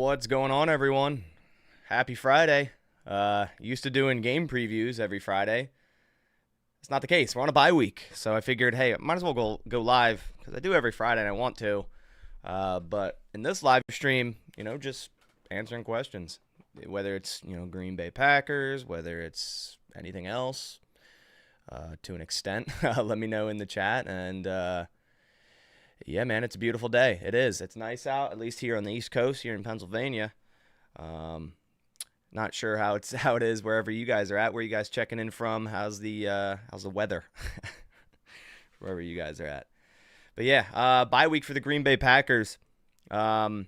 What's going on, everyone? Happy Friday. Used to doing game previews every Friday. It's not the case. We're on a bye week, so I figured, hey, I might as well go live because I do every Friday and I want to. But in this live stream, just answering questions, whether it's Green Bay Packers, whether it's anything else, to an extent. Let me know in the chat. And yeah, man, it's a beautiful day. It is. It's nice out, at least here on the East Coast, here in Pennsylvania. Not sure how it is wherever you guys are at. Where you guys checking in from? How's the weather? Wherever you guys are at. But yeah, bye week for the Green Bay Packers. Rough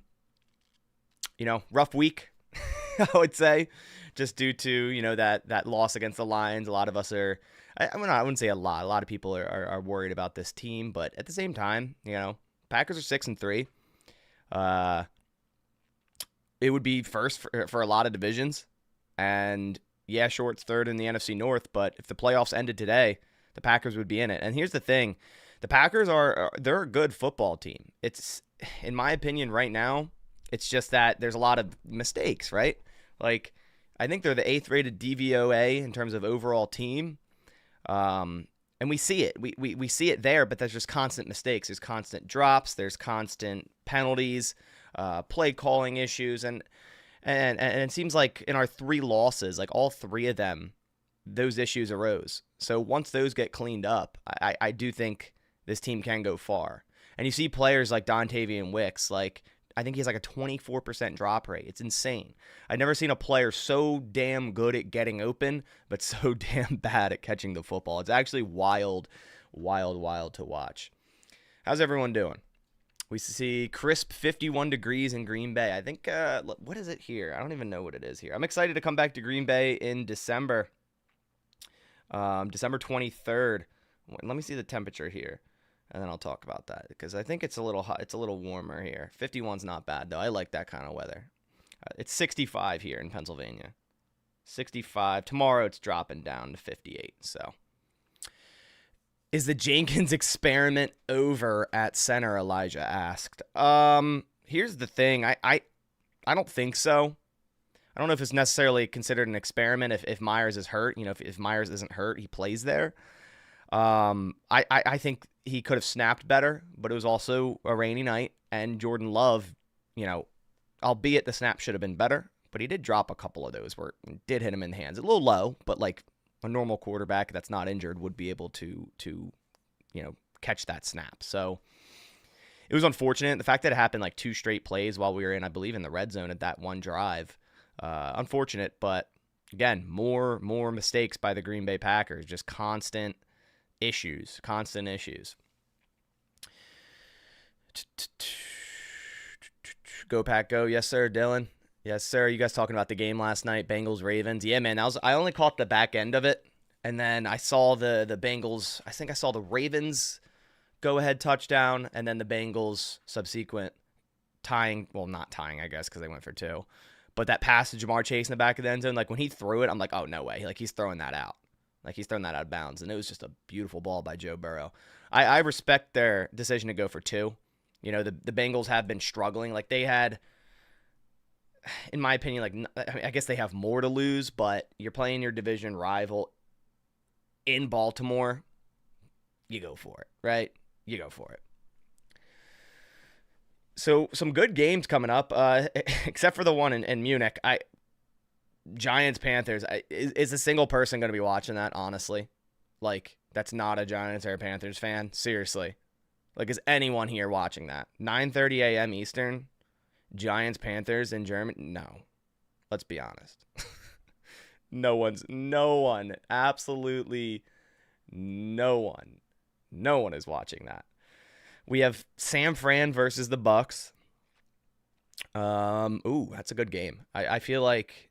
week, I would say, just due to that loss against the Lions. A lot of us are. I wouldn't say a lot. A lot of people are worried about this team, but at the same time, Packers are 6-3. It would be first for a lot of divisions, and yeah, sure, it's third in the NFC North. But if the playoffs ended today, the Packers would be in it. And here's the thing: the Packers they're a good football team. It's, in my opinion, right now, it's just that there's a lot of mistakes, right? Like, I think they're the 8th rated DVOA in terms of overall team. And we see it. We see it there, but there's just constant mistakes. There's constant drops. There's constant penalties, play calling issues, and it seems like in our 3 losses, like all 3 of them, those issues arose. So once those get cleaned up, I do think this team can go far. And you see players like Dontavian Wicks, like, I think he has like a 24% drop rate. It's insane. I've never seen a player so damn good at getting open, but so damn bad at catching the football. It's actually wild to watch. How's everyone doing? We see crisp 51 degrees in Green Bay. I think, what is it here? I don't even know what it is here. I'm excited to come back to Green Bay in December. December 23rd. Let me see the temperature here. And then I'll talk about that because I think it's a little hot. It's a little warmer here. 51's not bad, though. I like that kind of weather. It's 65 here in Pennsylvania. 65. Tomorrow it's dropping down to 58. So, is the Jenkins experiment over at center? Elijah asked. Here's the thing. I don't think so. I don't know if it's necessarily considered an experiment if Myers is hurt. If Myers isn't hurt, he plays there. I think he could have snapped better, but it was also a rainy night, and Jordan Love, albeit the snap should have been better, but he did drop a couple of those where it did hit him in the hands. A little low, but like a normal quarterback that's not injured would be able to catch that snap. So it was unfortunate. The fact that it happened like 2 straight plays while we were in, I believe, in the red zone at that one drive, unfortunate, but again, more mistakes by the Green Bay Packers, just constant issues. Go Pack go. Yes sir, Dylan. Yes sir. You guys talking about the game last night, Bengals Ravens? Yeah, man, I only caught the back end of it, and then I saw the Bengals. I think I saw the Ravens go ahead touchdown, and then the Bengals subsequent tying, well, not tying, I guess, because they went for 2, but that pass to Jamar Chase in the back of the end zone, like when he threw it, I'm like, oh no way, like he's throwing that out. Like, he's thrown that out of bounds, and it was just a beautiful ball by Joe Burrow. I respect their decision to go for 2. The Bengals have been struggling. Like, they had, in my opinion, I guess they have more to lose, but you're playing your division rival in Baltimore. You go for it, right? You go for it. So, some good games coming up, except for the one in Munich. Giants, Panthers, is a single person going to be watching that, honestly? Like, that's not a Giants or a Panthers fan? Seriously. Like, is anyone here watching that? 9:30 a.m. Eastern, Giants, Panthers in Germany? No. Let's be honest. No one, absolutely no one is watching that. We have San Fran versus the Bucks. That's a good game. I feel like,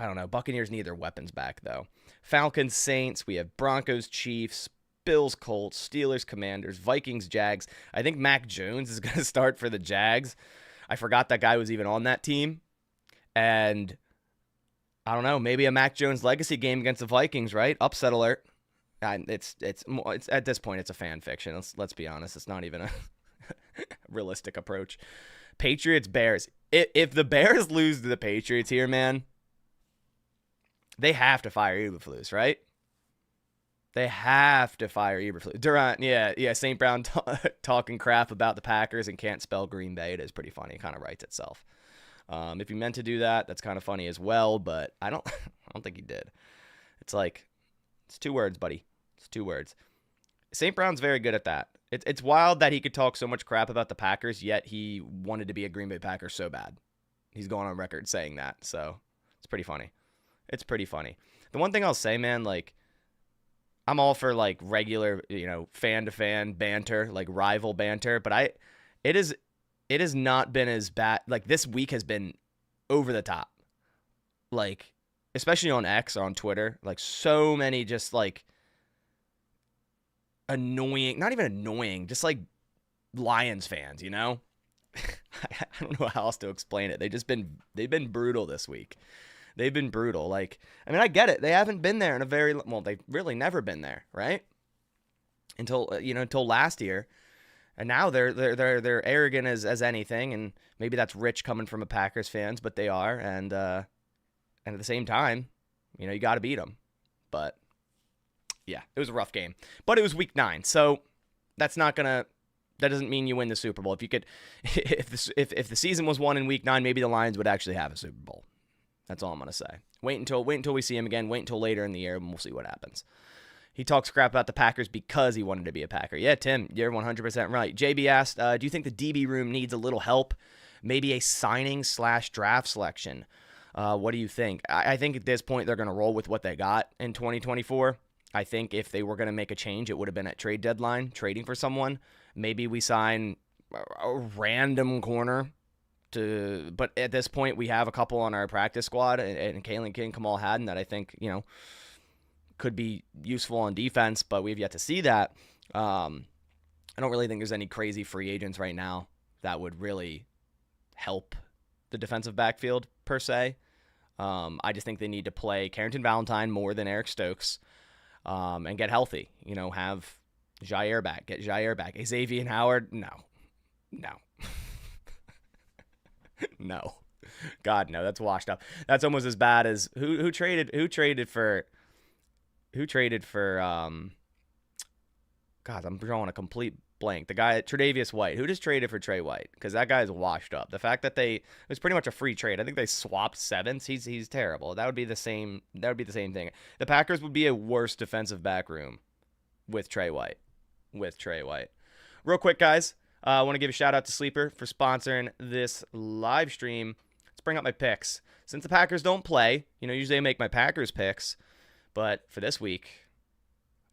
I don't know. Buccaneers need their weapons back, though. Falcons, Saints. We have Broncos, Chiefs, Bills, Colts, Steelers, Commanders, Vikings, Jags. I think Mac Jones is going to start for the Jags. I forgot that guy was even on that team. And I don't know. Maybe a Mac Jones legacy game against the Vikings, right? Upset alert. It's at this point, it's a fan fiction. Let's be honest. It's not even a realistic approach. Patriots, Bears. If the Bears lose to the Patriots here, man, they have to fire Eberflus, right? They have to fire Eberflus. Durant, yeah. St. Brown talking crap about the Packers and can't spell Green Bay. It is pretty funny. It kind of writes itself. If he meant to do that, that's kind of funny as well. But I don't think he did. It's like, it's 2 words, buddy. It's 2 words. St. Brown's very good at that. It's wild that he could talk so much crap about the Packers, yet he wanted to be a Green Bay Packer so bad. He's going on record saying that. So it's pretty funny. It's pretty funny. The one thing I'll say, man, like, I'm all for like regular, fan to fan banter, like rival banter, but it has not been as bad. Like, this week has been over the top. Like, especially on X or on Twitter, like so many just like annoying, not even annoying, just like Lions fans, I don't know how else to explain it. They've been brutal this week. They've been brutal. Like, I mean, I get it. They haven't been there in they've really never been there, right? Until last year. And now they're arrogant as anything, and maybe that's rich coming from a Packers fans, but they are, and at the same time, you got to beat them. But yeah, it was a rough game, but it was week 9, so that doesn't mean you win the Super Bowl. If you could, if the season was won in week 9, maybe the Lions would actually have a Super Bowl. That's all I'm gonna say. Wait until we see him again. Wait until later in the year, and we'll see what happens. He talks crap about the Packers because he wanted to be a Packer. Yeah, Tim, you're 100% right. JB asked, do you think the DB room needs a little help? Maybe a signing/draft selection. What do you think? I think at this point they're going to roll with what they got in 2024. I think if they were going to make a change, it would have been at trade deadline, trading for someone. Maybe we sign a random corner. But at this point, we have a couple on our practice squad, and Kalen King, Kamal Hadden, that I think, could be useful on defense, but we've yet to see that. I don't really think there's any crazy free agents right now that would really help the defensive backfield per se. I just think they need to play Carrington Valentine more than Eric Stokes, and get healthy. Have Jair back. Get Jair back. Xavier Howard, no. No. God, no, that's washed up. That's almost as bad as who traded for God, I'm drawing a complete blank. The guy, Tre'Davious White. Who just traded for Trey White? Because that guy's washed up. The fact that it was pretty much a free trade. I think they swapped 7s. He's terrible. That would be the same thing. The Packers would be a worse defensive back room with Trey White. Real quick, guys. I want to give a shout out to Sleeper for sponsoring this live stream. Let's bring up my picks. Since the Packers don't play, usually I make my Packers picks, but for this week,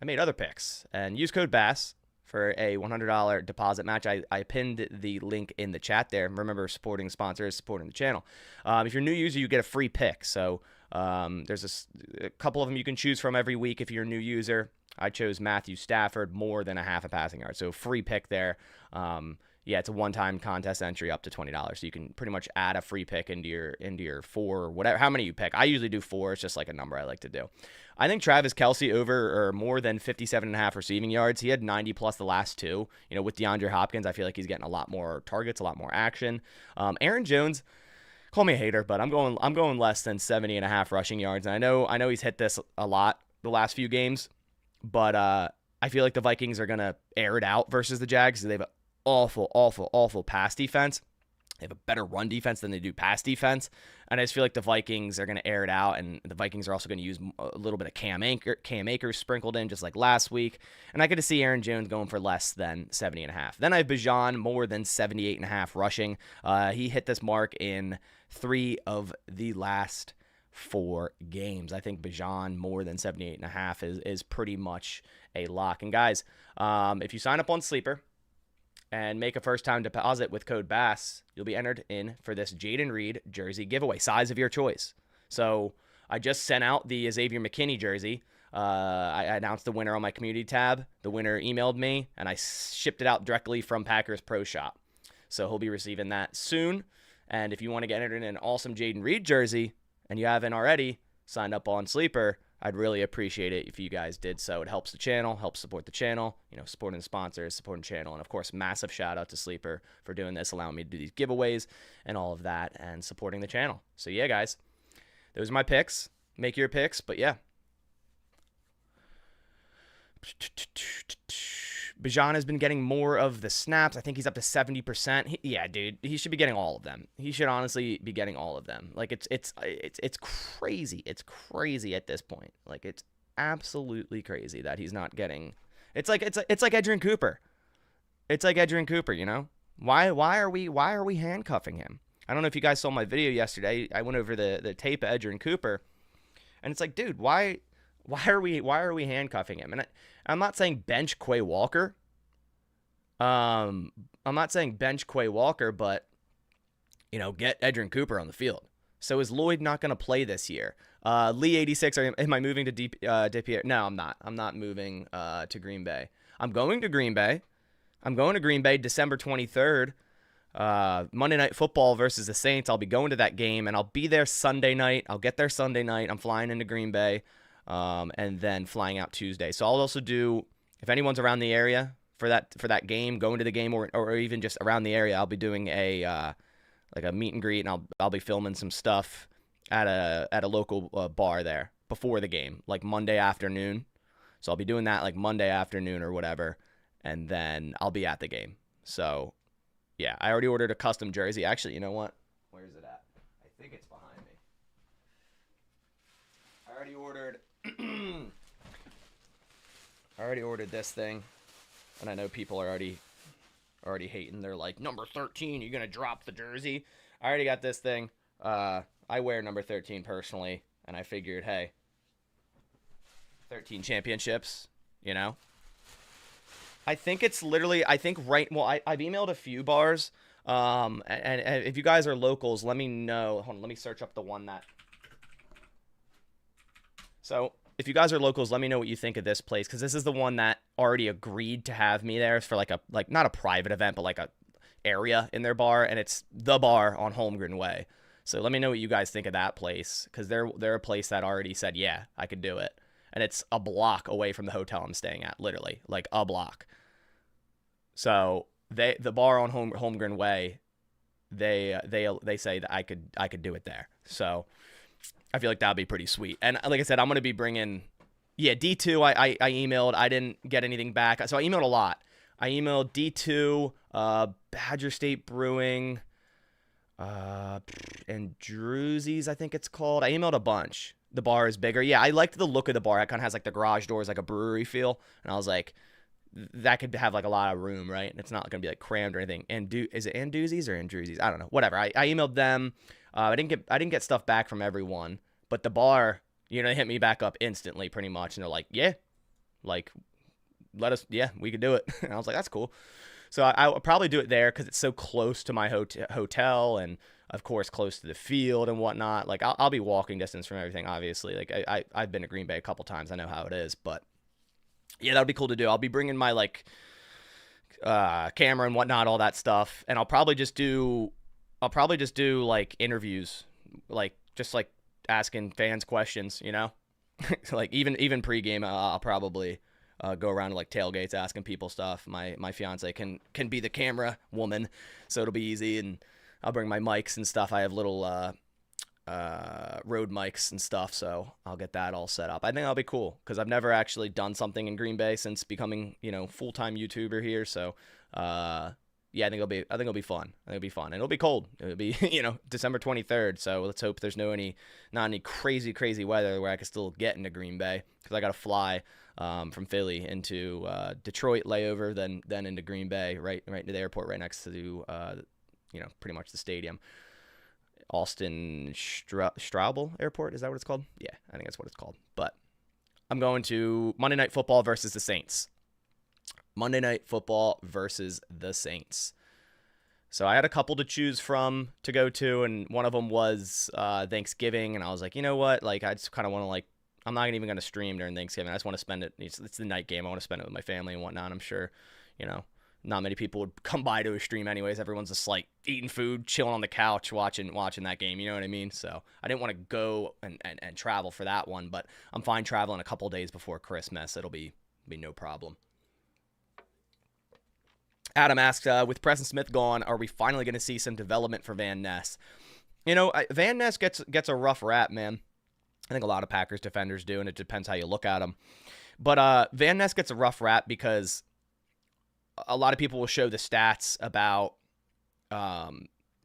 I made other picks. And use code BASS for a $100 deposit match. I pinned the link in the chat there. Remember, supporting sponsors, supporting the channel. If you're a new user, you get a free pick. So there's a couple of them you can choose from every week if you're a new user. I chose Matthew Stafford more than a half a passing yard. So free pick there. It's a one-time contest entry up to $20. So you can pretty much add a free pick into your 4 or whatever, how many you pick. I usually do 4. It's just like a number I like to do. I think Travis Kelce over or more than 57.5 receiving yards. He had 90 plus the last 2. With DeAndre Hopkins, I feel like he's getting a lot more targets, a lot more action. Aaron Jones, call me a hater, but I'm going less than 70.5 rushing yards. And I know he's hit this a lot the last few games, but I feel like the Vikings are gonna air it out versus the Jags. They have an awful pass defense. They have a better run defense than they do pass defense. And I just feel like the Vikings are going to air it out, and the Vikings are also going to use a little bit of Cam Akers sprinkled in just like last week. And I could see Aaron Jones going for less than 70.5. Then I have Bijan more than 78.5 rushing. He hit this mark in 3 of the last 4 games. I think Bijan more than 78.5 is pretty much a lock. And guys, if you sign up on Sleeper and make a first-time deposit with code BASS, you'll be entered in for this Jaden Reed jersey giveaway, size of your choice. So I just sent out the Xavier McKinney jersey. I announced the winner on my community tab. The winner emailed me, and I shipped it out directly from Packers Pro Shop. So he'll be receiving that soon. And if you want to get entered in an awesome Jaden Reed jersey, and you haven't already signed up on Sleeper, I'd really appreciate it if you guys did so. It helps the channel, helps support the channel, supporting the sponsors, supporting the channel. And of course, massive shout out to Sleeper for doing this, allowing me to do these giveaways and all of that, and supporting the channel. So yeah, guys, those are my picks. Make your picks, but yeah. Bijan has been getting more of the snaps. I think he's up to 70%. Yeah, dude, he should be getting all of them. He should honestly be getting all of them. Like it's crazy. It's crazy at this point. Like it's absolutely crazy that he's not getting. It's like Edgerrin Cooper. It's like Edgerrin Cooper. Why are we handcuffing him? I don't know if you guys saw my video yesterday. I went over the tape of Edgerrin Cooper, and it's like, dude, why are we handcuffing him? And I'm not saying bench Quay Walker. I'm not saying bench Quay Walker, but get Edgerrin Cooper on the field. So is Lloyd not going to play this year? Lee 86. Am I moving to DPR? No, I'm not. I'm not moving to Green Bay. I'm going to Green Bay. December 23rd. Monday Night Football versus the Saints. I'll be going to that game, and I'll be there Sunday night. I'll get there Sunday night. I'm flying into Green Bay. And then flying out Tuesday. So I'll also do, if anyone's around the area for that game, going to the game, or even just around the area, I'll be doing a meet and greet, and I'll be filming some stuff at a local bar there before the game, like Monday afternoon. So I'll be doing that like Monday afternoon or whatever, and then I'll be at the game. So yeah, I already ordered a custom jersey. Actually, you know what? Where is it at? I think it's behind me. I already ordered this thing, and I know people are already hating. They're like, number 13, you're gonna drop the jersey. I already got this thing. I wear number 13 personally, and I figured, hey, 13 championships, I think it's literally, I've emailed a few bars, and if you guys are locals, let me know. Hold on, let me search up the one that. So if you guys are locals, let me know what you think of this place, because this is the one that already agreed to have me there for like not a private event, but like a area in their bar, and it's the bar on Holmgren Way. So let me know what you guys think of that place, because they're a place that already said, yeah, I could do it, and it's a block away from the hotel I'm staying at, literally like a block. So the bar on Holmgren Way, they say that I could do it there. So I feel like that'd be pretty sweet. And like I said, I'm going to be bringing, D2, I emailed. I didn't get anything back. So I emailed a lot. I emailed D2, Badger State Brewing, and Drewzy's, I think it's called. I emailed a bunch. The bar is bigger. Yeah, I liked the look of the bar. It kind of has like the garage doors, like a brewery feel. And I was like, that could have like a lot of room, right? And it's not going to be like crammed or anything. Is it Anduzzi's or Andrewzy's? I don't know. Whatever. I emailed them. I didn't get stuff back from everyone, but the bar, they hit me back up instantly, pretty much, and they're like, yeah, like, we could do it. And I was like, that's cool. So I'll probably do it there because it's so close to my hotel, and of course close to the field and whatnot. Like I'll be walking distance from everything, obviously. Like I've been to Green Bay a couple times, I know how it is, but yeah, that'll be cool to do. I'll be bringing my camera and whatnot, all that stuff, and I'll probably just do like interviews, just asking fans questions, like even pregame. I'll probably go around to like tailgates asking people stuff. My fiance can be the camera woman, so it'll be easy, and I'll bring my mics and stuff. I have little Rode mics and stuff, so I'll get that all set up. I think that'll be cool because I've never actually done something in Green Bay since becoming full-time YouTuber here. So yeah, I think it'll be fun. I think it'll be fun, and it'll be cold. It'll be December 23rd. So let's hope there's not any crazy weather where I can still get into Green Bay, because I got to fly from Philly into Detroit layover, then into Green Bay, right into the airport right next to pretty much the stadium. Austin Straubel Airport, is that what it's called? Yeah, I think that's what it's called. But I'm going to Monday Night Football versus the Saints. Monday Night Football versus the Saints. So I had a couple to choose from to go to, and one of them was Thanksgiving, and I was like, you know what? Like, I just kind of want to, I'm not even going to stream during Thanksgiving. I just want to spend it. It's the night game. I want to spend it with my family and whatnot. I'm sure, not many people would come by to a stream anyways. Everyone's just like eating food, chilling on the couch, watching that game. You know what I mean? So I didn't want to go and travel for that one, but I'm fine traveling a couple days before Christmas. It'll be no problem. Adam asks, with Preston Smith gone, are we finally going to see some development for Van Ness? You know, Van Ness gets a rough rap, man. I think a lot of Packers defenders do, and it depends how you look at him. But Van Ness gets a rough rap because a lot of people will show the stats about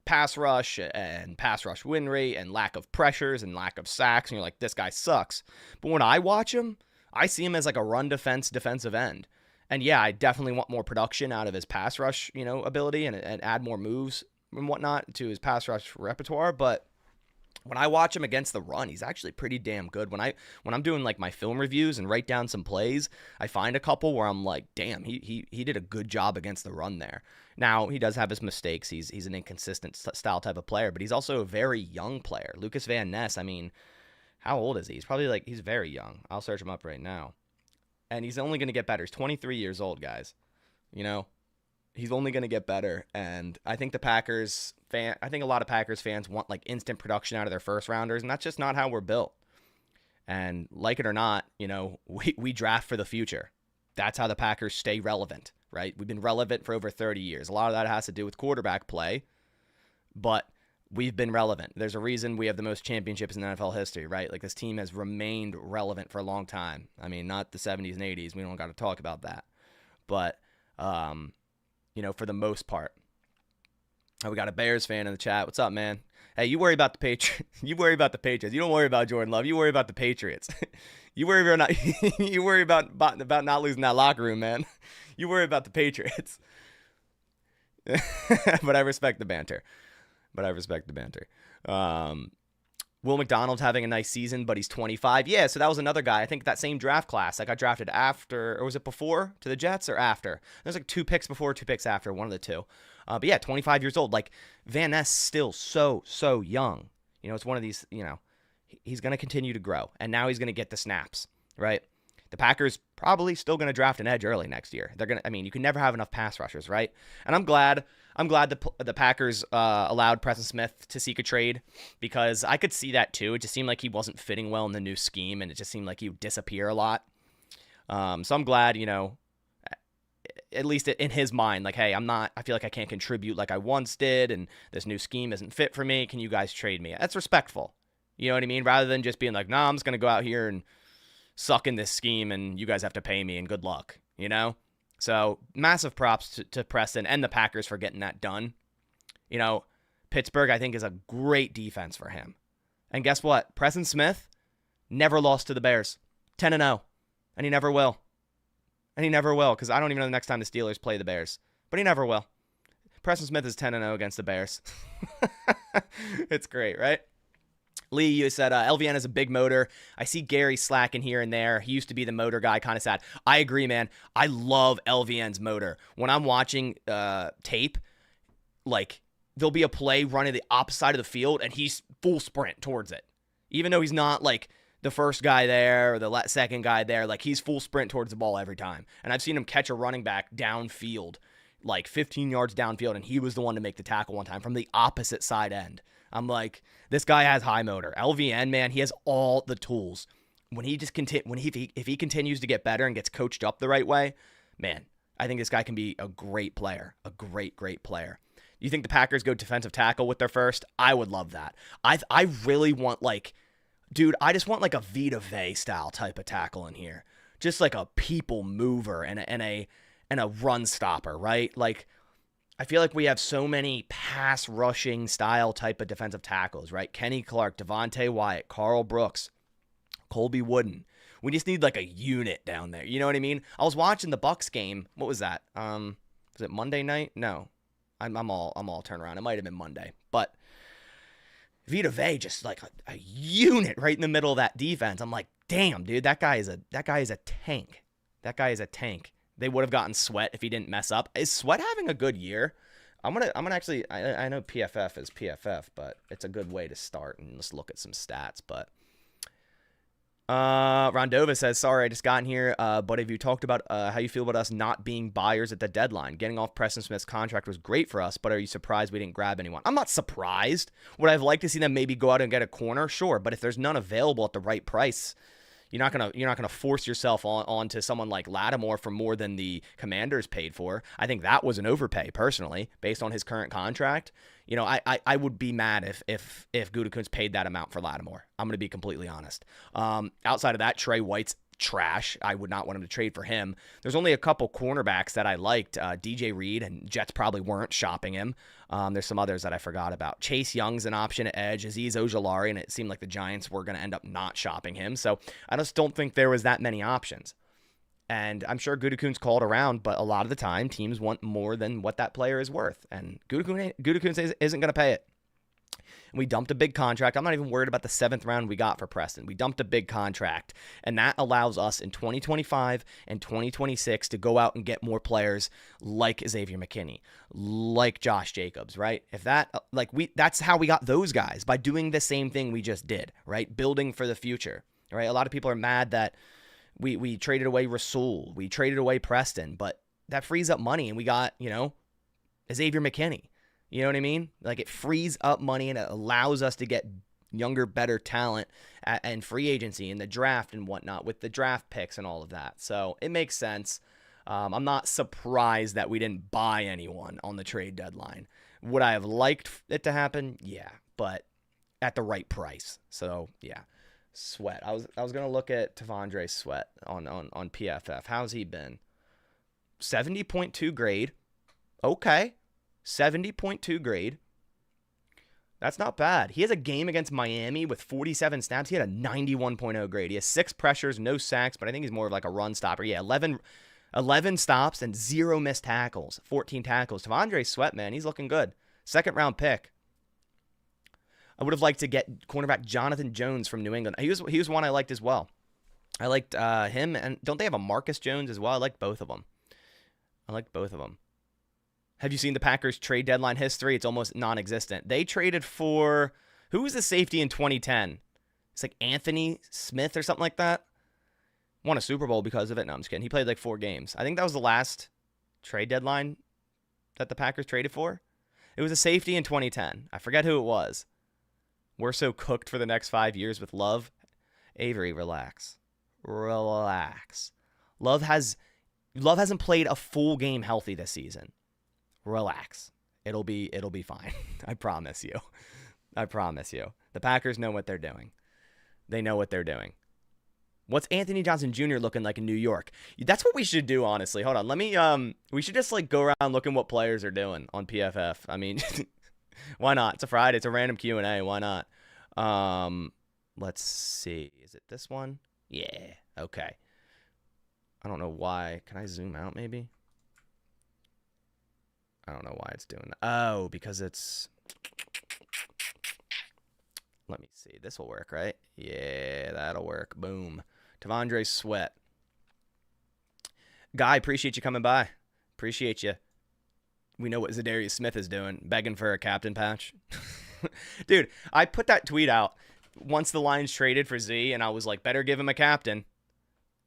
pass rush and pass rush win rate and lack of pressures and lack of sacks, and you're like, this guy sucks. But when I watch him, I see him as like a run defensive end. And yeah, I definitely want more production out of his pass rush, ability and add more moves and whatnot to his pass rush repertoire. But when I watch him against the run, he's actually pretty damn good. When I'm doing like my film reviews and write down some plays, I find a couple where I'm like, damn, he did a good job against the run there. Now, he does have his mistakes. He's an inconsistent style type of player, but he's also a very young player. Lucas Van Ness, I mean, how old is he? He's probably he's very young. I'll search him up right now. And he's only going to get better. He's 23 years old, guys. He's only going to get better. And I think I think a lot of Packers fans want like instant production out of their first rounders, and that's just not how we're built. And like it or not, we draft for the future. That's how the Packers stay relevant, right? We've been relevant for over 30 years. A lot of that has to do with quarterback play, but we've been relevant. There's a reason we have the most championships in NFL history, right? Like, this team has remained relevant for a long time. I mean, not the 70s and 80s. We don't got to talk about that. But, for the most part. We got a Bears fan in the chat. What's up, man? Hey, you worry about the Patriots. You worry about the Patriots. You don't worry about Jordan Love. You worry about the Patriots. You worry about not losing that locker room, man. You worry about the Patriots. But I respect the banter. Will McDonald's having a nice season, but he's 25. Yeah, so that was another guy. I think that same draft class that got drafted after, or was it before to the Jets or after? There's like 2 picks before, 2 picks after, one of the two. But yeah, 25 years old. Like, Van Ness still so young. It's one of these, he's going to continue to grow, and now he's going to get the snaps, right? The Packers probably still going to draft an edge early next year. You can never have enough pass rushers, right? And I'm glad the Packers allowed Preston Smith to seek a trade, because I could see that too. It just seemed like he wasn't fitting well in the new scheme, and it just seemed like he would disappear a lot. So I'm glad, at least in his mind, like, hey, I feel like I can't contribute like I once did, and this new scheme isn't fit for me. Can you guys trade me? That's respectful. You know what I mean? Rather than just being like, nah, I'm just going to go out here and suck in this scheme, and you guys have to pay me, and good luck, So massive props to Preston and the Packers for getting that done. Pittsburgh, I think, is a great defense for him. And guess what? Preston Smith never lost to the Bears. 10-0. And he never will. Because I don't even know the next time the Steelers play the Bears. But he never will. Preston Smith is 10-0 against the Bears. It's great, right? Lee, you said LVN is a big motor. I see Gary slacking here and there. He used to be the motor guy, kind of sad. I agree, man. I love LVN's motor. When I'm watching tape, like, there'll be a play running the opposite side of the field, and he's full sprint towards it. Even though he's not, like, the first guy there or the second guy there, like, he's full sprint towards the ball every time. And I've seen him catch a running back downfield, like 15 yards downfield, and he was the one to make the tackle one time from the opposite side end. I'm like, this guy has high motor. LVN, man, he has all the tools. When he just if he continues to get better and gets coached up the right way, man, I think this guy can be a great player, a great player. You think the Packers go defensive tackle with their first? I would love that. I really want, like, dude, I just want like a Vita Vea style type of tackle in here, just like a people mover and a run stopper, right? Like, I feel like we have so many pass rushing style type of defensive tackles, right? Kenny Clark, Devontae Wyatt, Carl Brooks, Colby Wooden. We just need like a unit down there. You know what I mean? I was watching the Bucks game. What was that? Was it Monday night? No, I'm all turned around. It might have been Monday, but Vita Vea just like a unit right in the middle of that defense. I'm like, damn, dude, that guy is a tank. That guy is a tank. They would have gotten Sweat if he didn't mess up. Is Sweat having a good year? I'm gonna actually, I know PFF is PFF, but it's a good way to start and just look at some stats. But Rondova says, sorry, I just got in here, but have you talked about how you feel about us not being buyers at the deadline? Getting off Preston Smith's contract was great for us, but are you surprised we didn't grab anyone? I'm not surprised. Would I have liked to see them maybe go out and get a corner? Sure, but if there's none available at the right price, you're not gonna force yourself onto someone like Lattimore for more than the Commanders paid for. I think that was an overpay personally, based on his current contract. I would be mad if Gutekunst paid that amount for Lattimore. I'm gonna be completely honest. Outside of that, Trey White's trash. I would not want him to trade for him. There's only a couple cornerbacks that I liked. DJ Reed, and Jets probably weren't shopping him. There's some others that I forgot about. Chase Young's an option at edge. Azeez Ojulari, and it seemed like the Giants were going to end up not shopping him. So I just don't think there was that many options. And I'm sure Gutekunst called around, but a lot of the time, teams want more than what that player is worth. And Gutekunst isn't going to pay it. And we dumped a big contract. I'm not even worried about the 7th round we got for Preston. We dumped a big contract, and that allows us in 2025 and 2026 to go out and get more players like Xavier McKinney, like Josh Jacobs, right? That's how we got those guys, by doing the same thing we just did, right? Building for the future, right? A lot of people are mad that we traded away Rasul, we traded away Preston, but that frees up money, and we got, Xavier McKinney. You know what I mean? Like, it frees up money and it allows us to get younger, better talent and free agency in the draft and whatnot with the draft picks and all of that. So it makes sense. I'm not surprised that we didn't buy anyone on the trade deadline. Would I have liked it to happen? Yeah, but at the right price. So yeah, Sweat. I was gonna look at Tavondre Sweat on PFF. How's he been? 70.2 grade. Okay. 70.2 grade. That's not bad. He has a game against Miami with 47 snaps. He had a 91.0 grade. He has 6 pressures, no sacks, but I think he's more of like a run stopper. Yeah, 11 stops and 0 missed tackles, 14 tackles. Tavondre Sweat, man, he's looking good. 2nd round pick. I would have liked to get cornerback Jonathan Jones from New England. He was one I liked as well. I liked him, and don't they have a Marcus Jones as well? I like both of them. Have you seen the Packers trade deadline history? It's almost non-existent. They traded for, who was the safety in 2010? It's like Anthony Smith or something like that. Won a Super Bowl because of it. No, I'm just kidding. He played like 4 games. I think that was the last trade deadline that the Packers traded for. It was a safety in 2010. I forget who it was. We're so cooked for the next 5 years with Love. Avery, relax. Love hasn't played a full game healthy this season. Relax. It'll be fine. I promise you. The Packers know what they're doing. They know what they're doing. What's Anthony Johnson Jr. looking like in New York? That's what we should do, honestly. Hold on. Let me we should just go around looking what players are doing on PFF. I mean, why not? It's a Friday. It's a random Q&A. Why not? Let's see. Is it this one? Yeah. Okay. I don't know why. Can I zoom out maybe? I don't know why it's doing that. Oh, because it's... Let me see. This will work, right? Yeah, that'll work. Boom. Tavondre Sweat. Guy, appreciate you coming by. Appreciate you. We know what Zadarius Smith is doing. Begging for a captain patch. Dude, I put that tweet out once the Lions traded for Z, and I was like, better give him a captain.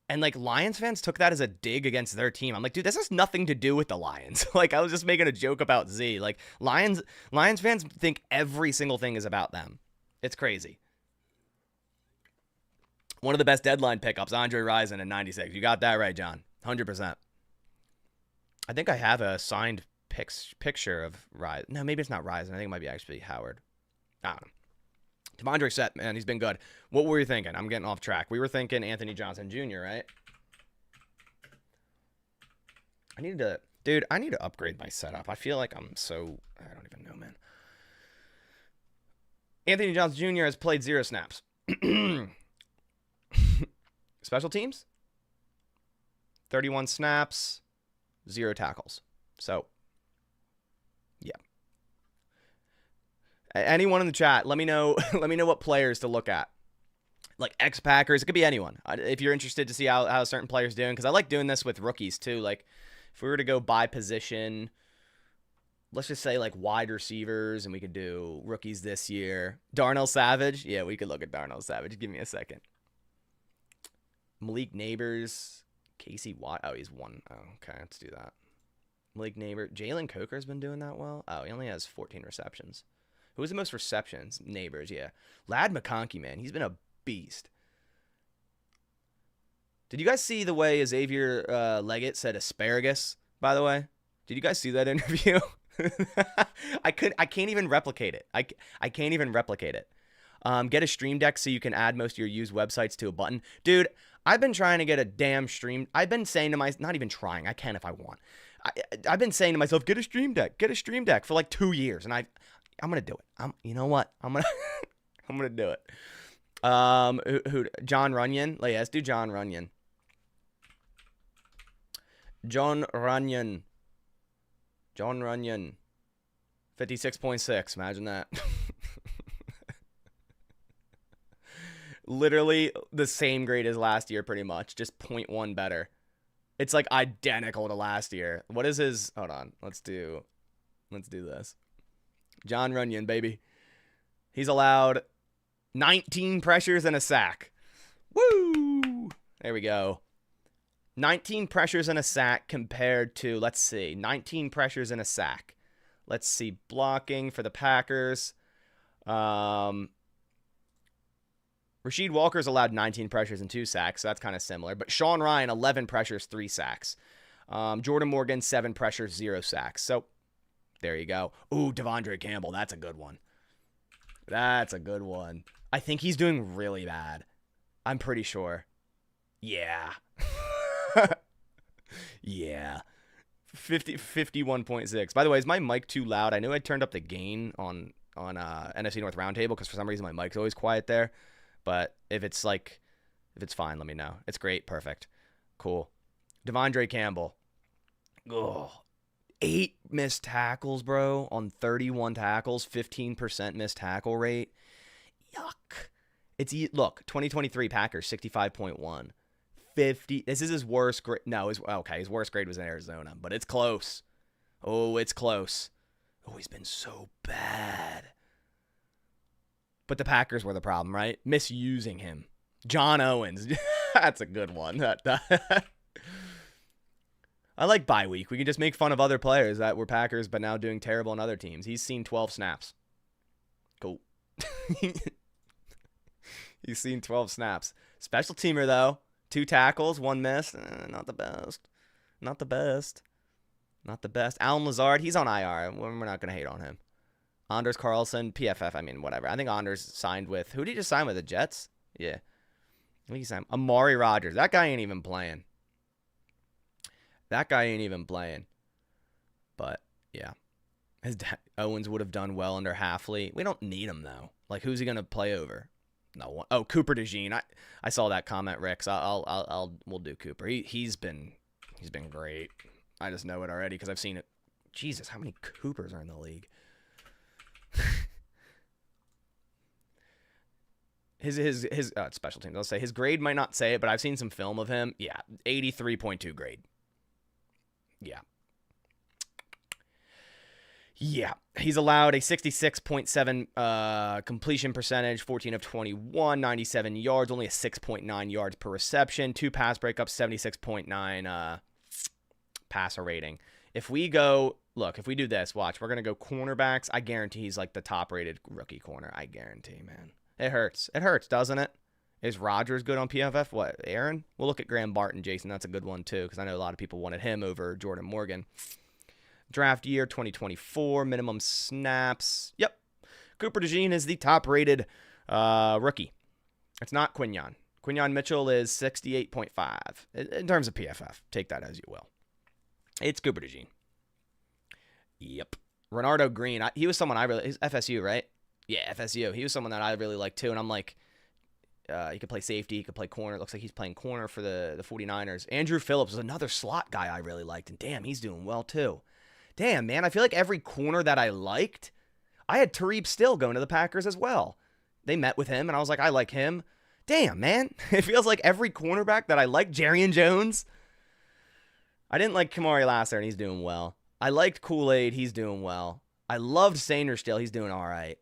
And, Lions fans took that as a dig against their team. I'm like, dude, this has nothing to do with the Lions. I was just making a joke about Z. Lions fans think every single thing is about them. It's crazy. One of the best deadline pickups, Andre Rison in 96. You got that right, John. 100%. I think I have a signed picture of Rison. No, maybe it's not Rison. I think it might be actually Howard. I don't know. Tavondre Sweat, man, he's been good. What were you thinking? I'm getting off track. We were thinking Anthony Johnson Jr., right? I need to upgrade my setup. I feel like I don't even know, man. Anthony Johnson Jr. has played 0 snaps. Special teams? 31 snaps, 0 tackles. So, yeah. Anyone in the chat, let me know what players to look at. Ex-Packers, it could be anyone. If you're interested to see how certain players doing, because I like doing this with rookies too. If we were to go by position, let's just say wide receivers, and we could do rookies this year. Darnell Savage, yeah, we could look at Darnell Savage. Give me a second. Malik Neighbors. Casey Watt. Oh, he's one. Oh, okay. Let's do that. Malik Neighbor. Jalen Coker's been doing that well. Oh, he only has 14 receptions. Who has the most receptions? Neighbors, yeah. Lad McConkey, man. He's been a beast. Did you guys see the way Xavier Leggett said asparagus, by the way? Did you guys see that interview? I can't even replicate it. I can't even replicate it. Get a stream deck so you can add most of your used websites to a button. Dude, I've been trying to get a damn stream. I've been saying to myself, not even trying. I can if I want. I've been saying to myself, get a stream deck for like 2 years. And I'm going to do it. You know what? I'm going to do it. John Runyon? Yeah, let's do John Runyon. John Runyon. 56.6. Imagine that. Literally the same grade as last year, pretty much. Just 0.1 better. It's like identical to last year. What is his? Hold on. Let's do this. John Runyon, baby. He's allowed 19 pressures and a sack. Woo! There we go. 19 pressures and a sack compared to, let's see, 19 pressures and a sack. Let's see, blocking for the Packers. Rasheed Walker's allowed 19 pressures and 2 sacks, so that's kind of similar. But Sean Ryan, 11 pressures, 3 sacks. Jordan Morgan, 7 pressures, 0 sacks. So there you go. Ooh, Devondre Campbell, that's a good one. That's a good one. I think he's doing really bad. I'm pretty sure. Yeah. Yeah. 51.6. By the way, is my mic too loud? I knew I turned up the gain on NFC North Roundtable because for some reason my mic's always quiet there. But if it's fine, let me know. It's great. Perfect. Cool. Devondre Campbell. Oh, 8 missed tackles, bro, on 31 tackles, 15% missed tackle rate. Yuck. Look, 2023 Packers, 65.1. 50. This is his worst grade. No, his worst grade was in Arizona, but it's close. Oh, it's close. Oh, he's been so bad. But the Packers were the problem, right? Misusing him. John Owens. That's a good one. I like bye week. We can just make fun of other players that were Packers but now doing terrible on other teams. He's seen 12 snaps. Cool. He's seen 12 snaps. Special teamer, though. 2 tackles, 1 miss. Not the best. Not the best. Not the best. Alan Lazard, he's on IR. We're not going to hate on him. Anders Carlson, PFF, I mean, whatever. I think Anders signed with, who did he just sign with, the Jets? Yeah. I think he signed Amari Rodgers. That guy ain't even playing. But, yeah. Owens would have done well under Halfley. We don't need him, though. Like, who's he going to play over? No one. Oh, Cooper DeJean. I saw that comment, Rick. So we'll do Cooper. He's been great. I just know it already because I've seen it. Jesus, how many Coopers are in the league? his special teams. I'll say his grade might not say it, but I've seen some film of him. Yeah, 83.2 grade. Yeah. Yeah, he's allowed a 66.7 completion percentage, 14 of 21, 97 yards, only a 6.9 yards per reception, 2 pass breakups, 76.9 passer rating. If we do this, watch, we're going to go cornerbacks. I guarantee he's like the top-rated rookie corner. I guarantee, man. It hurts. It hurts, doesn't it? Is Rodgers good on PFF? What, Aaron? We'll look at Graham Barton, Jason. That's a good one, too, because I know a lot of people wanted him over Jordan Morgan. Draft year 2024, minimum snaps. Yep. Cooper DeJean is the top-rated rookie. It's not Quinyon. Quinyon Mitchell is 68.5 in terms of PFF. Take that as you will. It's Cooper DeJean. Yep. Renardo Green. He was someone he's FSU, right? Yeah, FSU. He was someone that I really liked, too. And I'm like, he could play safety. He could play corner. It looks like he's playing corner for the 49ers. Andrew Phillips was another slot guy I really liked. And damn, he's doing well, too. Damn, man, I feel like every corner that I liked, I had Tariq Still going to the Packers as well. They met with him, and I was like, I like him. Damn, man. It feels like every cornerback that I like, Jerrion Jones. I didn't like Kamari Lasser, and he's doing well. I liked Kool-Aid. He's doing well. I loved Sainer Still. He's doing all right.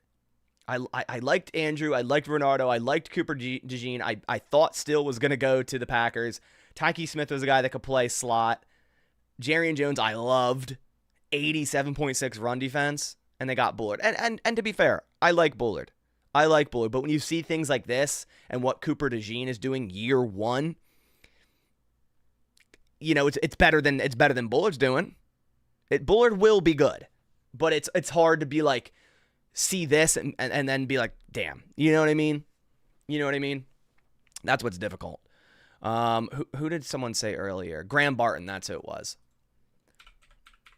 I liked Andrew. I liked Renardo. I liked Cooper DeJean. I thought Still was going to go to the Packers. Tyke Smith was a guy that could play slot. Jarrian Jones, I loved. 87.6 run defense, and they got Bullard. And to be fair, I like Bullard. But when you see things like this and what Cooper DeJean is doing year one, you know, it's better than Bullard's doing. Bullard will be good, but it's hard to be like, see this and then be like, damn. You know what I mean? That's what's difficult. Who did someone say earlier? Graham Barton, that's who it was.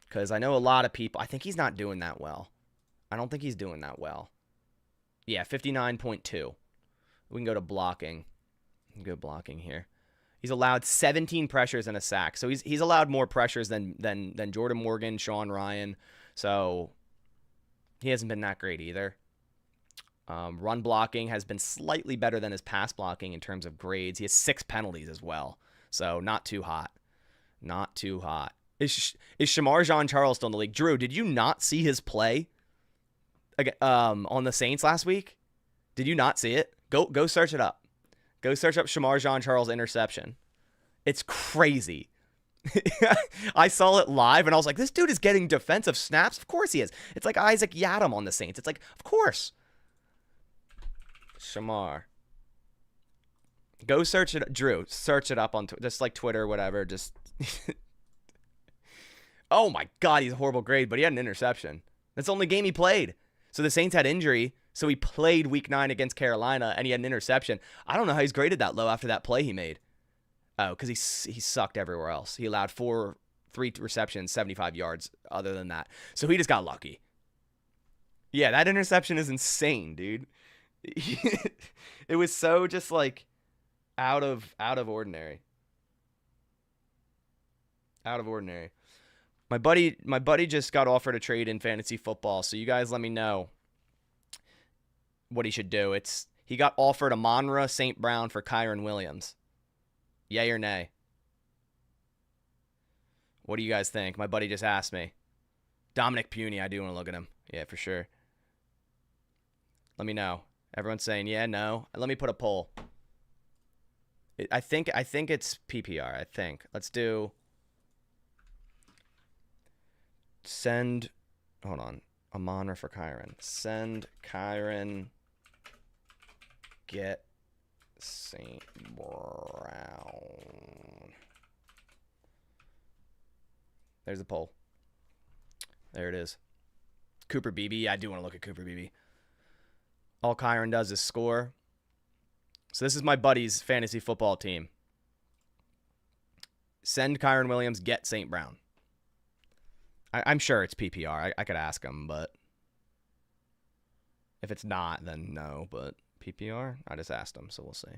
Because I know a lot of people, I think he's not doing that well. I don't think he's doing that well. Yeah, 59.2. We can go to blocking. Go blocking here. He's allowed 17 pressures and a sack. So he's allowed more pressures than Jordan Morgan, Sean Ryan. So he hasn't been that great either. Run blocking has been slightly better than his pass blocking in terms of grades. He has 6 penalties as well. So not too hot. Not too hot. Is Shamar Jean-Charles still in the league? Drew, did you not see his play on the Saints last week? Did you not see it? Go search it up. Go search up Shamar Jean-Charles interception. It's crazy. I saw it live, and I was like, this dude is getting defensive snaps? Of course he is. It's like Isaac Yiadom on the Saints. It's like, of course. Shamar. Go search it. Drew, search it up on just like Twitter or whatever. Just... Oh, my God, he's a horrible grade, but he had an interception. That's the only game he played. So the Saints had injury, so he played Week 9 against Carolina, and he had an interception. I don't know how he's graded that low after that play he made. Oh, because he sucked everywhere else. He allowed 3 receptions, 75 yards other than that. So he just got lucky. Yeah, that interception is insane, dude. It was so just like out of ordinary. Out of ordinary. My buddy just got offered a trade in fantasy football, so you guys let me know what he should do. He got offered Amon-Ra St. Brown for Kyren Williams. Yay or nay? What do you guys think? My buddy just asked me. Dominic Puny, I do want to look at him. Yeah, for sure. Let me know. Everyone's saying yeah, no. Let me put a poll. I think it's PPR. I think. Let's do. Send. Hold on. Amon-Ra for Kyren. Send Kyren. Get St. Brown. There's the poll. There it is. Cooper Beebe. Yeah, I do want to look at Cooper Beebe. All Kyren does is score. So this is my buddy's fantasy football team. Send Kyren Williams, get St. Brown. I'm sure it's PPR. I could ask him, but if it's not, then no. But PPR, I just asked him, so we'll see.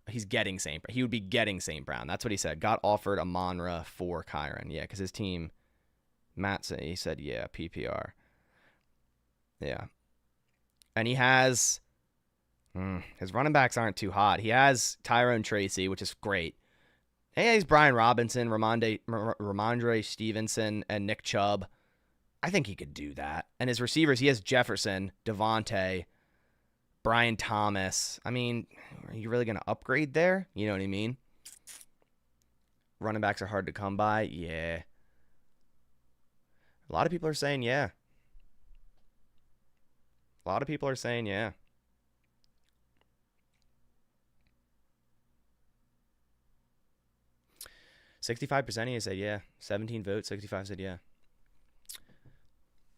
He's getting St. Brown. He would be getting St. Brown. That's what he said. Got offered Amon-Ra for Kyren. Yeah, because his team, Matt said, he said, yeah, PPR. Yeah. And he has, his running backs aren't too hot. He has Tyrone Tracy, which is great. Hey, he's Brian Robinson, Ramondre Stevenson, and Nick Chubb. I think he could do that. And his receivers, he has Jefferson, Devontae, Brian Thomas. I mean, are you really going to upgrade there? You know what I mean? Running backs are hard to come by. Yeah. A lot of people are saying yeah. A lot of people are saying yeah. $65% of you said yeah. 17 votes, 65 said yeah.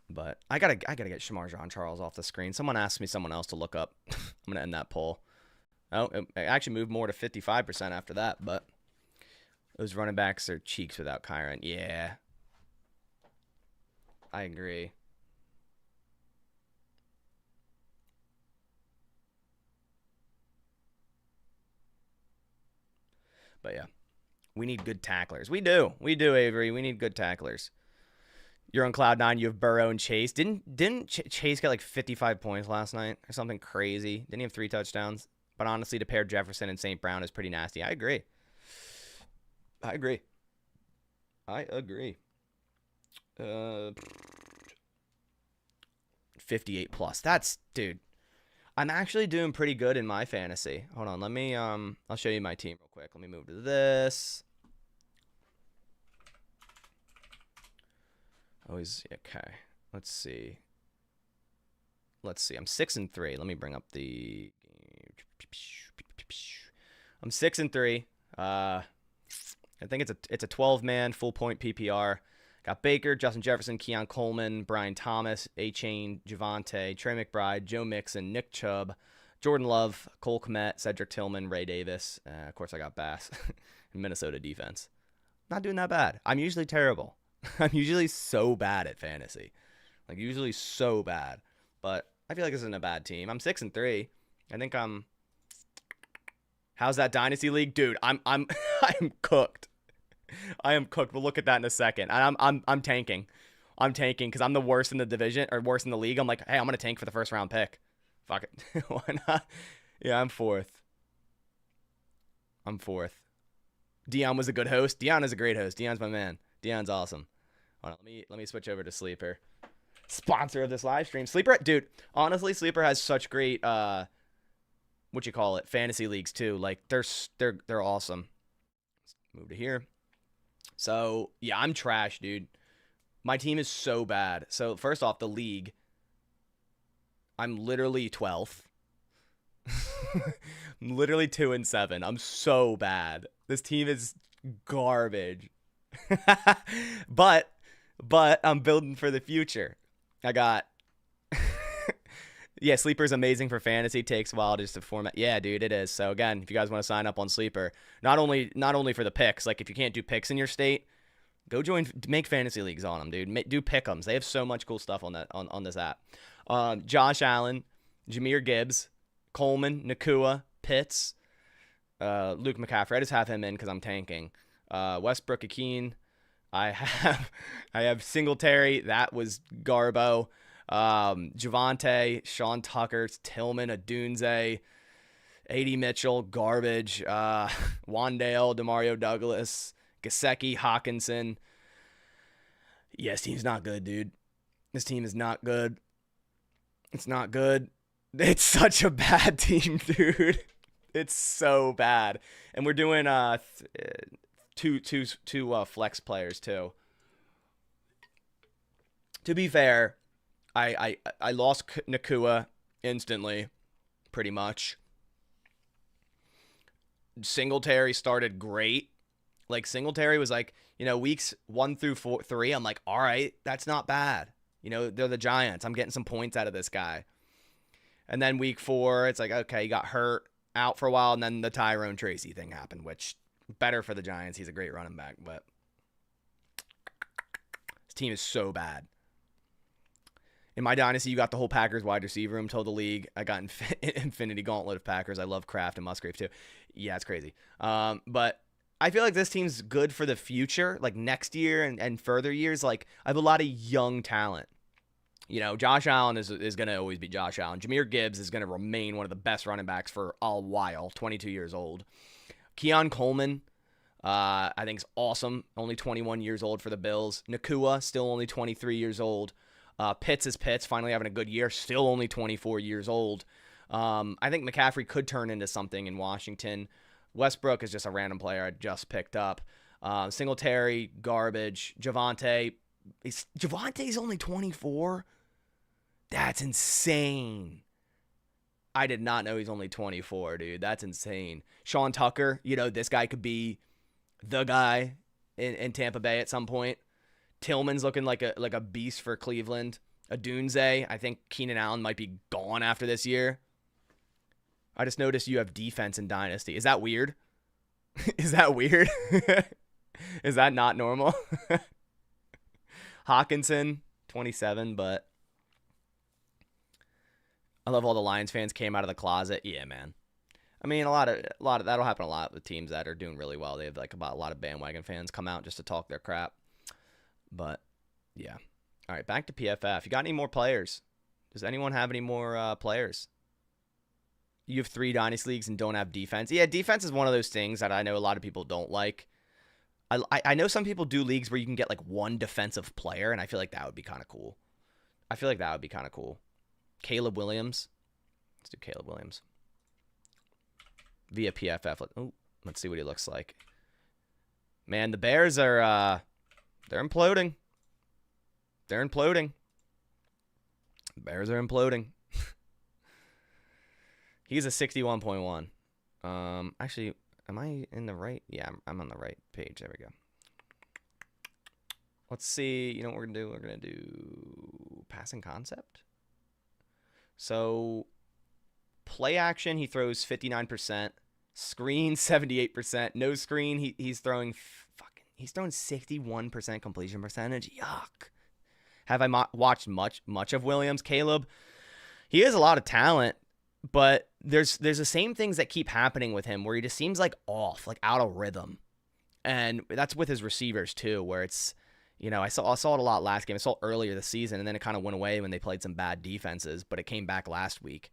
But I gotta get Shamar Jean-Charles off the screen. Someone asked me someone else to look up. I'm gonna end that poll. Oh, it actually moved more to 55% after that, but those running backs are cheeks without Kyren. Yeah. I agree. But yeah. We need good tacklers. We do, Avery. We need good tacklers. You're on cloud 9. You have Burrow and Chase. Didn't Chase get like 55 points last night or something crazy? Didn't he have 3 touchdowns? But honestly, to pair Jefferson and St. Brown is pretty nasty. I agree. 58 plus. That's, dude. I'm actually doing pretty good in my fantasy. Hold on, let me I'll show you my team real quick. Let me move to this. Always okay. Let's see. I'm 6-3. Let me bring up the. I'm 6-3. I think it's a 12-man full point PPR. Got Baker, Justin Jefferson, Keon Coleman, Brian Thomas, A-Chain, Javonte, Trey McBride, Joe Mixon, Nick Chubb, Jordan Love, Cole Kmet, Cedric Tillman, Ray Davis. Of course, I got Bass and Minnesota defense. Not doing that bad. I'm usually terrible. I'm usually so bad at fantasy. Like, usually so bad. But I feel like this isn't a bad team. I'm 6-3. I think I'm. How's that dynasty league, dude? I'm cooked. I am cooked. We'll look at that in a second. And I'm tanking. I'm tanking because I'm the worst in the division or worst in the league. I'm like, hey, I'm gonna tank for the first round pick. Fuck it. Why not? Yeah, I'm fourth. Dion was a good host. Dion is a great host. Dion's my man. Dion's awesome. Hold on, let me switch over to Sleeper. Sponsor of this live stream. Sleeper, dude, honestly, Sleeper has such great fantasy leagues too. Like they're awesome. Let's move to here. So yeah, I'm trash, dude. My team is so bad. So first off, the league, I'm literally 12th. I'm literally 2-7. I'm so bad. This team is garbage. but I'm building for the future. I got yeah, Sleeper's amazing for fantasy. Takes a while just to format. Yeah, dude, it is. So again, if you guys want to sign up on Sleeper, not only for the picks, like if you can't do picks in your state, go make fantasy leagues on them, dude. Do pick'ems. They have so much cool stuff on that on this app. Josh Allen, Jahmyr Gibbs, Coleman, Nakua, Pitts, Luke McCaffrey. I just have him in because I'm tanking. Westbrook Akeen. I have Singletary. That was Garbo. Javonte, Sean Tucker, Tillman, Adunze, A.D. Mitchell, garbage. Wandale, Demario Douglas, Gesicki, Hawkinson. Yeah, this team's not good, dude. This team is not good. It's not good. It's such a bad team, dude. It's so bad. And we're doing two flex players too. To be fair, I lost Nakua instantly, pretty much. Singletary started great. Like Singletary was like, weeks 1 through 3, I'm like, all right, that's not bad. They're the Giants. I'm getting some points out of this guy. And then week 4, it's like, okay, he got hurt, out for a while, and then the Tyrone Tracy thing happened, which better for the Giants. He's a great running back, but this team is so bad. In my dynasty, you got the whole Packers wide receiver room. Told the league I got Infinity Gauntlet of Packers. I love Kraft and Musgrave too. Yeah, it's crazy. But I feel like this team's good for the future, like next year and further years. Like I have a lot of young talent. Josh Allen is going to always be Josh Allen. Jahmyr Gibbs is going to remain one of the best running backs for a while, 22 years old. Keon Coleman, I think is awesome. Only 21 years old for the Bills. Nakua, still only 23 years old. Pitts is Pitts, finally having a good year, still only 24 years old. I think McCaffrey could turn into something in Washington. Westbrook is just a random player I just picked up. Singletary, garbage. Javonte's only 24? That's insane. I did not know he's only 24, dude. That's insane. Sean Tucker, this guy could be the guy in Tampa Bay at some point. Tillman's looking like a beast for Cleveland. Adunze, I think Keenan Allen might be gone after this year. I just noticed you have defense in Dynasty. Is that weird? Is that weird? Is that not normal? Hawkinson, 27, but I love all the Lions fans came out of the closet. Yeah, man. I mean, a lot of that'll happen a lot with teams that are doing really well. They have a lot of bandwagon fans come out just to talk their crap. But yeah. All right, back to PFF. You got any more players? Does anyone have any more players? You have 3 dynasty leagues and don't have defense. Yeah, defense is one of those things that I know a lot of people don't like. I know some people do leagues where you can get one defensive player, and I feel like that would be kind of cool. Caleb Williams, Let's do Caleb Williams. Via PFF. Let's see what he looks like. Man, the Bears are, they're imploding. They're imploding. The Bears are imploding. He's a 61.1. Actually, am I in the right? Yeah, I'm on the right page. There we go. Let's see. You know what we're going to do? We're going to do passing concept. So, play action, he throws 59%. Screen, 78%. No screen, he's throwing 61% completion percentage. Yuck. Have I watched much of Williams? Caleb, he has a lot of talent, but there's the same things that keep happening with him where he just seems like off, like out of rhythm. And that's with his receivers too, where it's, you know, I saw it a lot last game. I saw it earlier this season, and then it kind of went away when they played some bad defenses, but it came back last week.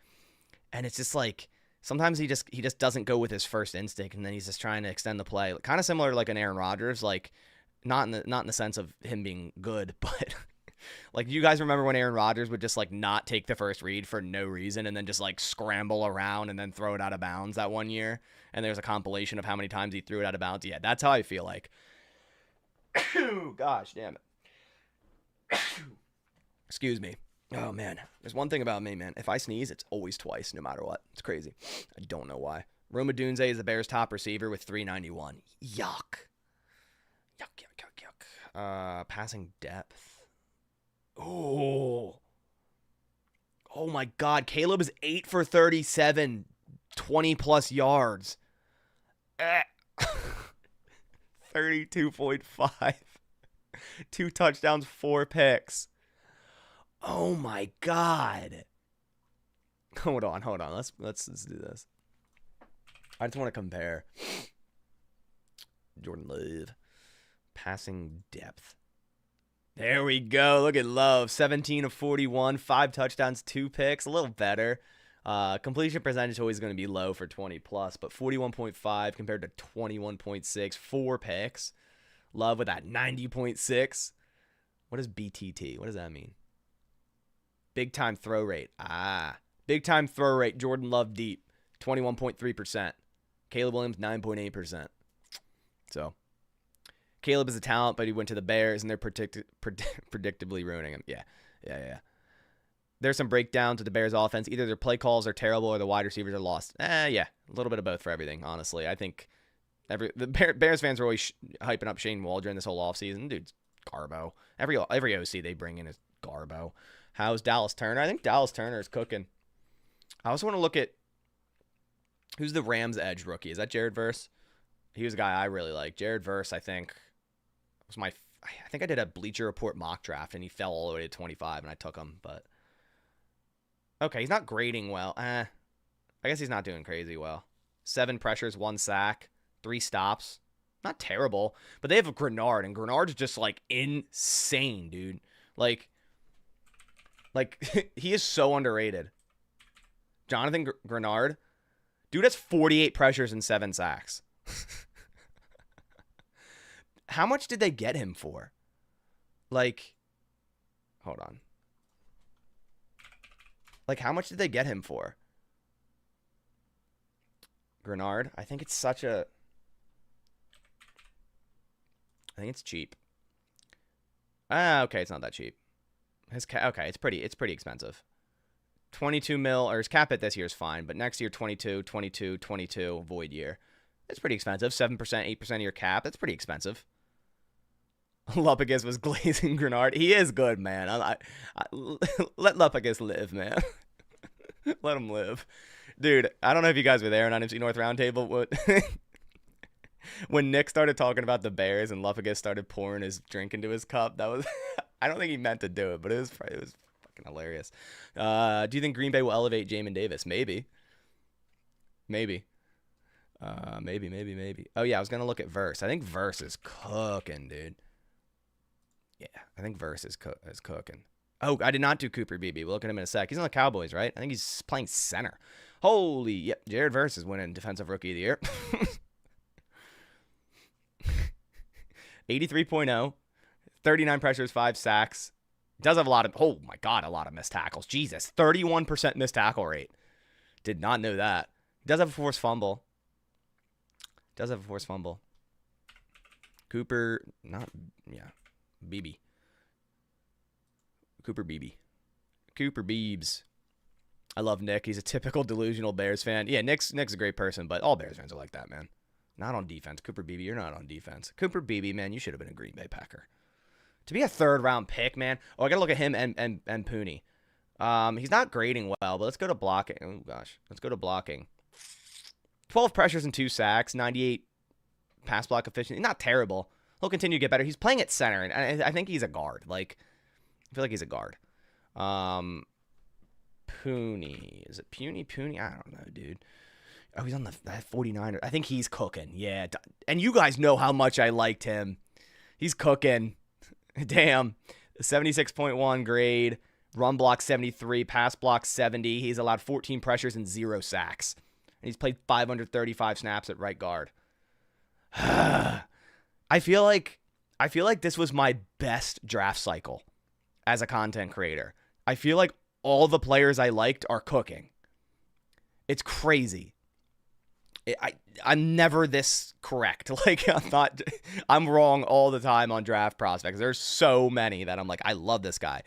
And it's just like sometimes he just doesn't go with his first instinct, and then he's just trying to extend the play. Kind of similar to like an Aaron Rodgers, like not in the sense of him being good, but like you guys remember when Aaron Rodgers would just like not take the first read for no reason and then just like scramble around and then throw it out of bounds that one year. And there's a compilation of how many times he threw it out of bounds. Yeah, that's how I feel like. Gosh, damn it. Excuse me. Oh, man. There's one thing about me, man. If I sneeze, it's always twice, no matter what. It's crazy. I don't know why. Rome Odunze is the Bears' top receiver with 391. Yuck. Yuck. Passing depth. Oh my God. Caleb is 8 for 37, 20-plus yards. 32.5. 2 touchdowns, 4 picks. Oh my God. Hold on. Let's do this. I just want to compare. Jordan Love. Passing depth. There we go. Look at Love. 17 of 41, 5 touchdowns, 2 picks. A little better. Completion percentage always going to be low for 20 plus, but 41.5 compared to 21.6, 4 picks. Love with that 90.6. What is BTT? What does that mean? Big time throw rate. Big time throw rate. Jordan Love deep, 21.3%. Caleb Williams, 9.8%. So, Caleb is a talent, but he went to the Bears, and they're predictably ruining him. Yeah. There's some breakdowns to the Bears offense. Either their play calls are terrible or the wide receivers are lost. Yeah, a little bit of both for everything, honestly. I think the Bears fans are always hyping up Shane Waldron this whole offseason. Dude's Garbo. Every OC they bring in is Garbo. How's Dallas Turner? I think Dallas Turner is cooking. I also want to look at who's the Rams edge rookie. Is that Jared Verse? He was a guy I really like. Jared Verse, I think I did a Bleacher Report mock draft, and he fell all the way to 25, and I took him, but okay, he's not grading well. I guess he's not doing crazy well. 7 pressures, 1 sack, 3 stops. Not terrible, but they have a Grenard, and Grenard's just, like, insane, dude. Like he is so underrated. Jonathan Grenard, dude has 48 pressures and 7 sacks. How much did they get him for? Like, hold on. Like, how much did they get him for? Grenard, I think it's cheap. Okay, it's not that cheap. Okay, it's pretty expensive. 22 mil, or his cap hit this year is fine, but next year 22, 22, 22, void year. It's pretty expensive. 7%, 8% of your cap. That's pretty expensive. Lupagus was glazing Grenard. He is good, man. Let Lupagus live, man. Let him live. Dude, I don't know if you guys were there on NFC North Roundtable, but when Nick started talking about the Bears and Lupagus started pouring his drink into his cup, that was I don't think he meant to do it, but it was fucking hilarious. Do you think Green Bay will elevate Jamin Davis? Maybe. Maybe. Oh, yeah, I was going to look at Verse. I think Verse is cooking, dude. Yeah, I think Verse is cooking. Oh, I did not do Cooper Beebe. We'll look at him in a sec. He's on the Cowboys, right? I think he's playing center. Holy, yep, Jared Verse is winning Defensive Rookie of the Year. 83.0, 39 pressures, 5 sacks. Does have a lot of missed tackles. Jesus, 31% missed tackle rate. Did not know that. He does have a forced fumble. Cooper, Beebe. Cooper Beebs. I love Nick. He's a typical delusional Bears fan. Yeah, Nick's a great person, but all Bears fans are like that, man. Not on defense. Cooper Beebe, you're not on defense. Cooper Beebe, man, you should have been a Green Bay Packer. To be a third-round pick, man. Oh, I got to look at him and Pooney. He's not grading well, but let's go to blocking. Oh, gosh. Let's go to blocking. 12 pressures and 2 sacks, 98 pass block efficiency. Not terrible. He'll continue to get better. He's playing at center, and I think he's a guard. Like, I feel like he's a guard. Pooney. Is it Pooney? I don't know, dude. Oh, he's on the 49ers. I think he's cooking. Yeah. And you guys know how much I liked him. He's cooking. Damn. 76.1 grade. Run block 73. Pass block 70. He's allowed 14 pressures and 0 sacks. And he's played 535 snaps at right guard. I feel like this was my best draft cycle as a content creator. I feel like all the players I liked are cooking. It's crazy. I'm never this correct. Like, I'm wrong all the time on draft prospects. There's so many that I'm like, I love this guy,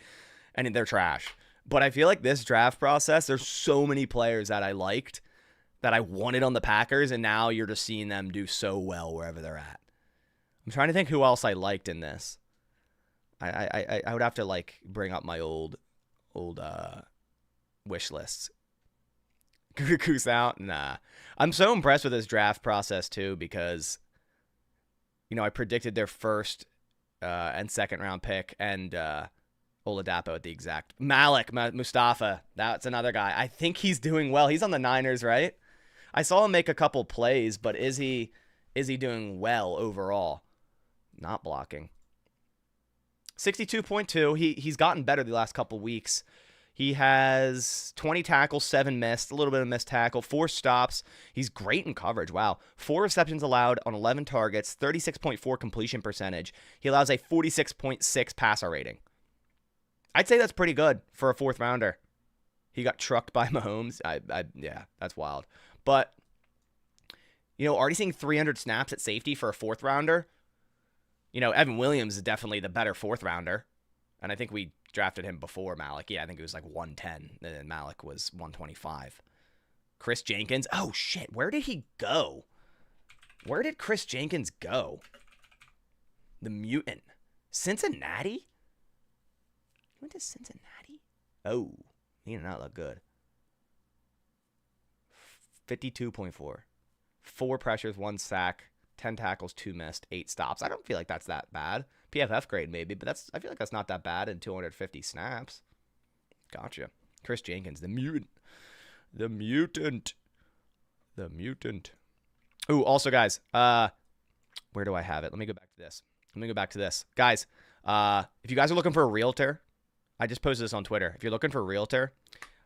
and they're trash. But I feel like this draft process, there's so many players that I liked that I wanted on the Packers, and now you're just seeing them do so well wherever they're at. I'm trying to think who else I liked in this. I would have to like bring up my old wish lists. Goose out? Nah. I'm so impressed with this draft process too because, I predicted their first and second round pick and Oladapo at the exact. Malik Mustafa. That's another guy. I think he's doing well. He's on the Niners, right? I saw him make a couple plays, but is he doing well overall? Not blocking. 62.2. He's gotten better the last couple weeks. He has 20 tackles, 7 missed, a little bit of missed tackle, 4 stops. He's great in coverage. Wow. 4 receptions allowed on 11 targets, 36.4 completion percentage. He allows a 46.6 passer rating. I'd say that's pretty good for a 4th rounder. He got trucked by Mahomes. Yeah, that's wild. But, already seeing 300 snaps at safety for a 4th rounder. Evan Williams is definitely the better 4th rounder. And I think we drafted him before Malik. Yeah, I think it was like 110. And Malik was 125. Chris Jenkins. Oh, shit. Where did he go? Where did Chris Jenkins go? The mutant. Cincinnati? He went to Cincinnati? Oh, he did not look good. 52.4. 4 pressures, 1 sack, 10 tackles, 2 missed, 8 stops. I don't feel like that's that bad. PFF grade maybe, but I feel like that's not that bad in 250 snaps. Gotcha. Chris Jenkins, the mutant. The mutant. Ooh, also, guys, where do I have it? Let me go back to this. Guys, if you guys are looking for a realtor, I just posted this on Twitter. If you're looking for a realtor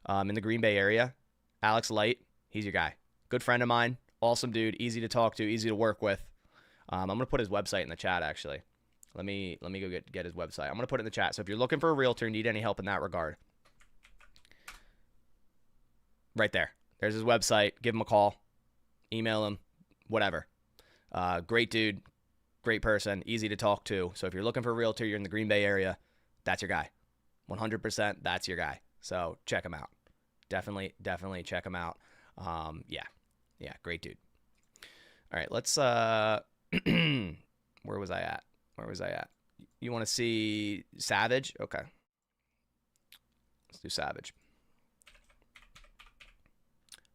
in the Green Bay area, Alex Light, he's your guy. Good friend of mine. Awesome dude. Easy to talk to. Easy to work with. I'm going to put his website in the chat, actually. Let me go get his website. I'm going to put it in the chat. So if you're looking for a realtor, need any help in that regard, right there. There's his website. Give him a call. Email him. Whatever. Great dude. Great person. Easy to talk to. So if you're looking for a realtor, you're in the Green Bay area, that's your guy. 100%, that's your guy. So check him out. Definitely check him out. Yeah, great dude. All right, let's where was I at? You want to see Savage? Okay. Let's do Savage.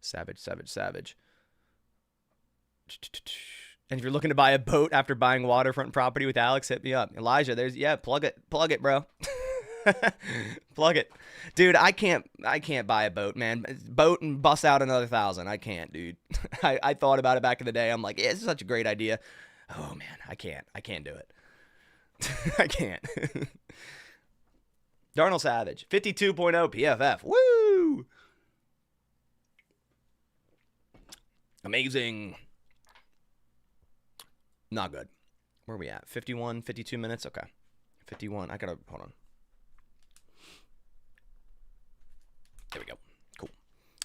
Savage. And if you're looking to buy a boat after buying waterfront property with Alex, hit me up. Elijah, plug it, bro. Plug it. Dude, I can't buy a boat, man. Boat and bust out another 1,000. I can't, dude. I thought about it back in the day. I'm like, yeah, this is such a great idea. Oh man, I can't do it. I can't. Darnell Savage, 52.0 PFF. Woo! Amazing. Not good. Where are we at? 51, 52 minutes? Okay. 51. Hold on. There we go. Cool.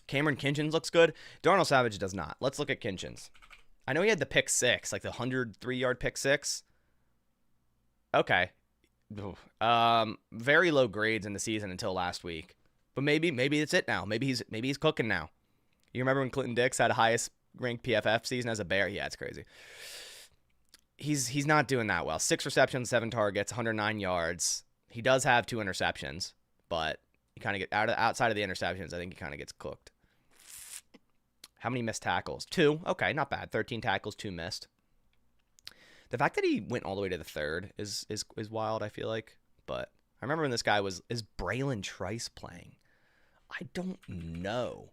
Cameron Kinchins looks good. Darnell Savage does not. Let's look at Kinchins. I know he had the pick 6, like the 103-yard pick 6. Okay. Very low grades in the season until last week. But maybe it's it now. Maybe he's cooking now. You remember when Clinton Dix had a highest ranked PFF season as a Bear? Yeah, it's crazy. He's not doing that well. 6 receptions, 7 targets, 109 yards. He does have 2 interceptions, but he kind of get outside of the interceptions, I think he kind of gets cooked. How many missed tackles? 2. Okay, not bad. 13 tackles, 2 missed. The fact that he went all the way to the 3rd is wild, I feel like. But I remember when this guy is Braylon Trice playing? I don't know.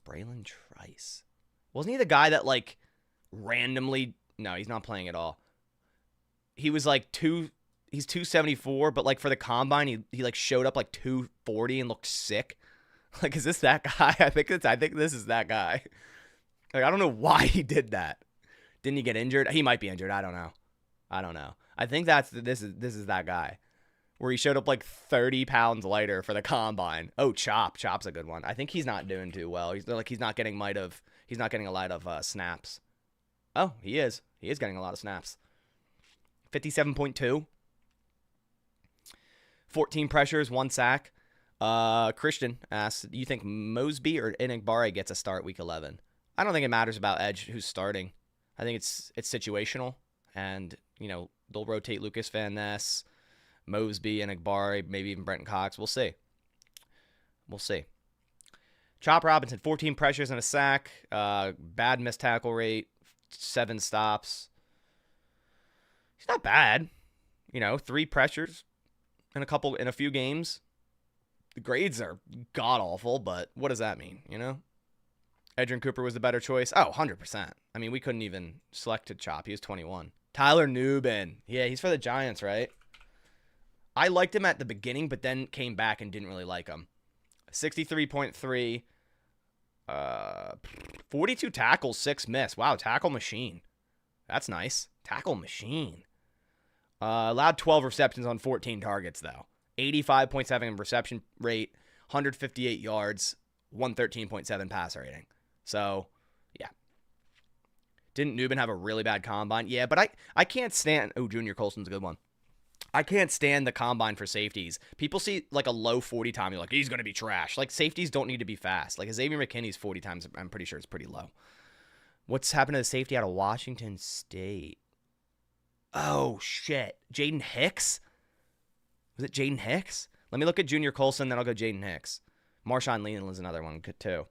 Braylon Trice. Wasn't he the guy that like randomly... No, he's not playing at all. He was like he's 274, but like for the combine, he like showed up like 240 and looked sick. Like, is this that guy? I think this is that guy. Like, I don't know why he did that. Didn't he get injured? He might be injured. I don't know. I think this is that guy. Where he showed up like 30 pounds lighter for the combine. Oh, Chop's a good one. I think he's not doing too well. He's not getting a lot of snaps. Oh, he is. He is getting a lot of snaps. 57.2. 14 pressures, 1 sack. Christian asks, do you think Mosby or Enigbare gets a start week 11? I don't think it matters about edge who's starting. I think it's situational. And, they'll rotate Lucas Van Ness, Mosby, Enigbare, maybe even Brenton Cox. We'll see. Chop Robinson, 14 pressures and a sack. Bad missed tackle rate. 7 stops. He's not bad. 3 pressures in a few games. The grades are god-awful, but what does that mean, Edgerrin Cooper was the better choice. Oh, 100%. I mean, we couldn't even select a Chop. He was 21. Tyler Nubin. Yeah, he's for the Giants, right? I liked him at the beginning, but then came back and didn't really like him. 63.3. 42 tackles, 6 missed. Wow, tackle machine. That's nice. Tackle machine. Allowed 12 receptions on 14 targets, though. 85.7 reception rate, 158 yards, 113.7 passer rating. So, yeah. Didn't Nubin have a really bad combine? Yeah, but I can't stand... Oh, Junior Colson's a good one. I can't stand the combine for safeties. People see like a low 40 time. You're like, he's going to be trash. Like, safeties don't need to be fast. Like, Xavier McKinney's 40 times, I'm pretty sure it's pretty low. What's happened to the safety out of Washington State? Oh, shit. Jaden Hicks? Was it Jaden Hicks? Let me look at Junior Colson, then I'll go Jaden Hicks. Marshawn Leland's another one, too.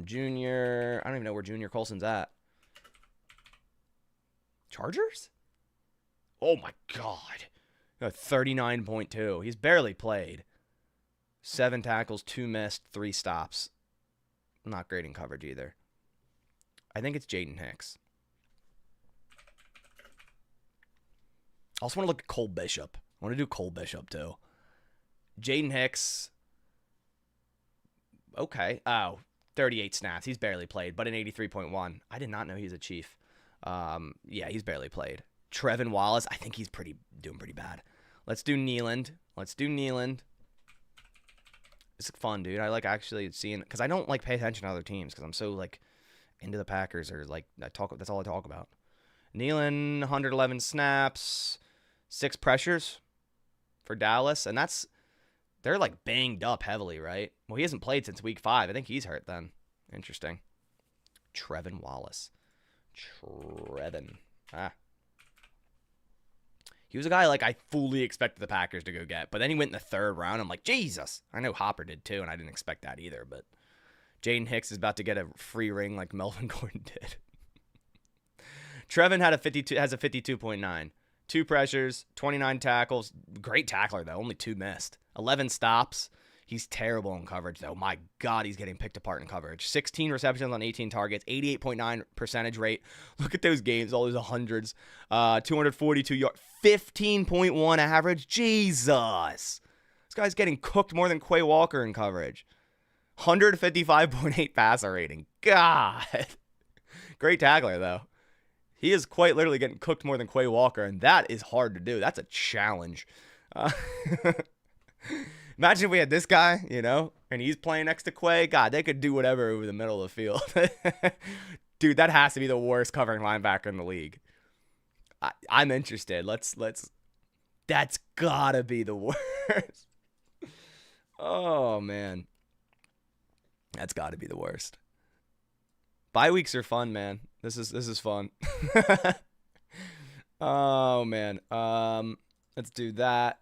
Junior... I don't even know where Junior Colson's at. Chargers? Oh, my God. 39.2. He's barely played. 7 tackles, 2 missed, 3 stops. Not great in coverage either. I think it's Jaden Hicks. I also want to look at Cole Bishop. I want to do Cole Bishop, too. Jaden Hicks. Okay. Oh, 38 snaps. He's barely played, but an 83.1. I did not know he's a Chief. Yeah, he's barely played. Trevin Wallace, I think he's doing pretty bad. Let's do Nealand. It's fun, dude. I like actually seeing, because I don't like pay attention to other teams because I'm so like into the Packers, or like that's all I talk about. Nealand, 111 snaps, 6 pressures for Dallas, and they're like banged up heavily, right? Well, he hasn't played since week 5. I think he's hurt then. Interesting. Trevin Wallace. He was a guy like I fully expected the Packers to go get, but then he went in the 3rd round. I'm like, Jesus. I know Hopper did too, and I didn't expect that either, but Jaden Hicks is about to get a free ring like Melvin Gordon did. Trevin has a 52.9. 2 pressures, 29 tackles. Great tackler, though. Only 2 missed. 11 stops. He's terrible in coverage, though. My God, he's getting picked apart in coverage. 16 receptions on 18 targets, 88.9 percentage rate. Look at those games, all those hundreds. 242 yards, 15.1 average. Jesus. This guy's getting cooked more than Quay Walker in coverage. 155.8 passer rating. God. Great tackler, though. He is quite literally getting cooked more than Quay Walker, and that is hard to do. That's a challenge. Imagine if we had this guy, and he's playing next to Quay, God, they could do whatever over the middle of the field. Dude, that has to be the worst covering linebacker in the league. I'm interested. Let's. That's gotta be the worst. Oh man, that's gotta be the worst. Bye weeks are fun, man. This is fun. Oh man. Let's do that.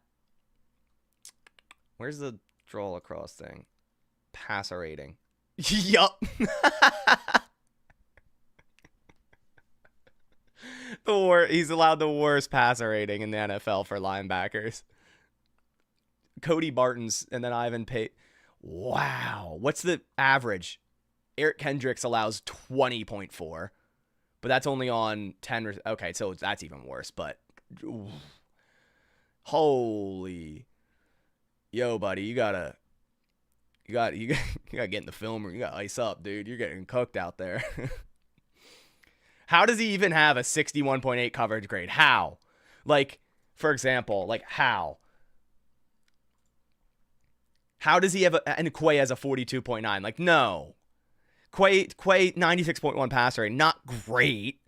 Where's the draw across thing? Passer rating. Yup. He's allowed the worst passer rating in the NFL for linebackers. Cody Barton's and then Ivan Pate. Wow. What's the average? Eric Kendricks allows 20.4, but that's only on 10. Okay, so that's even worse, but ooh. Holy. Yo, buddy, you gotta get in the film room. You gotta ice up, dude. You're getting cooked out there. How does he even have a 61.8 coverage grade? How? Like, for example, like how? How does he have and Quay has a 42.9? Like, no. Quay 96.1 passer rate, not great.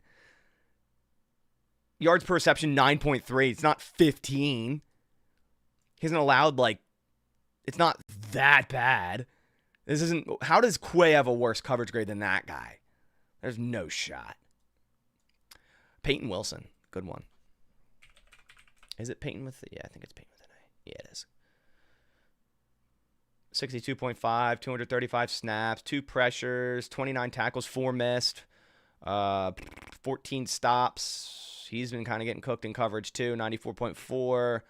Yards per reception 9.3. It's not 15. He hasn't allowed, like, it's not that bad. This isn't. How does Quay have a worse coverage grade than that guy? There's no shot. Peyton Wilson, good one. Is it Peyton with? Yeah, I think it's Peyton with an A. Yeah, it is. 62.5, 235 snaps, 2 pressures, 29 tackles, 4 missed, 14 stops. He's been kind of getting cooked in coverage too. 94.4.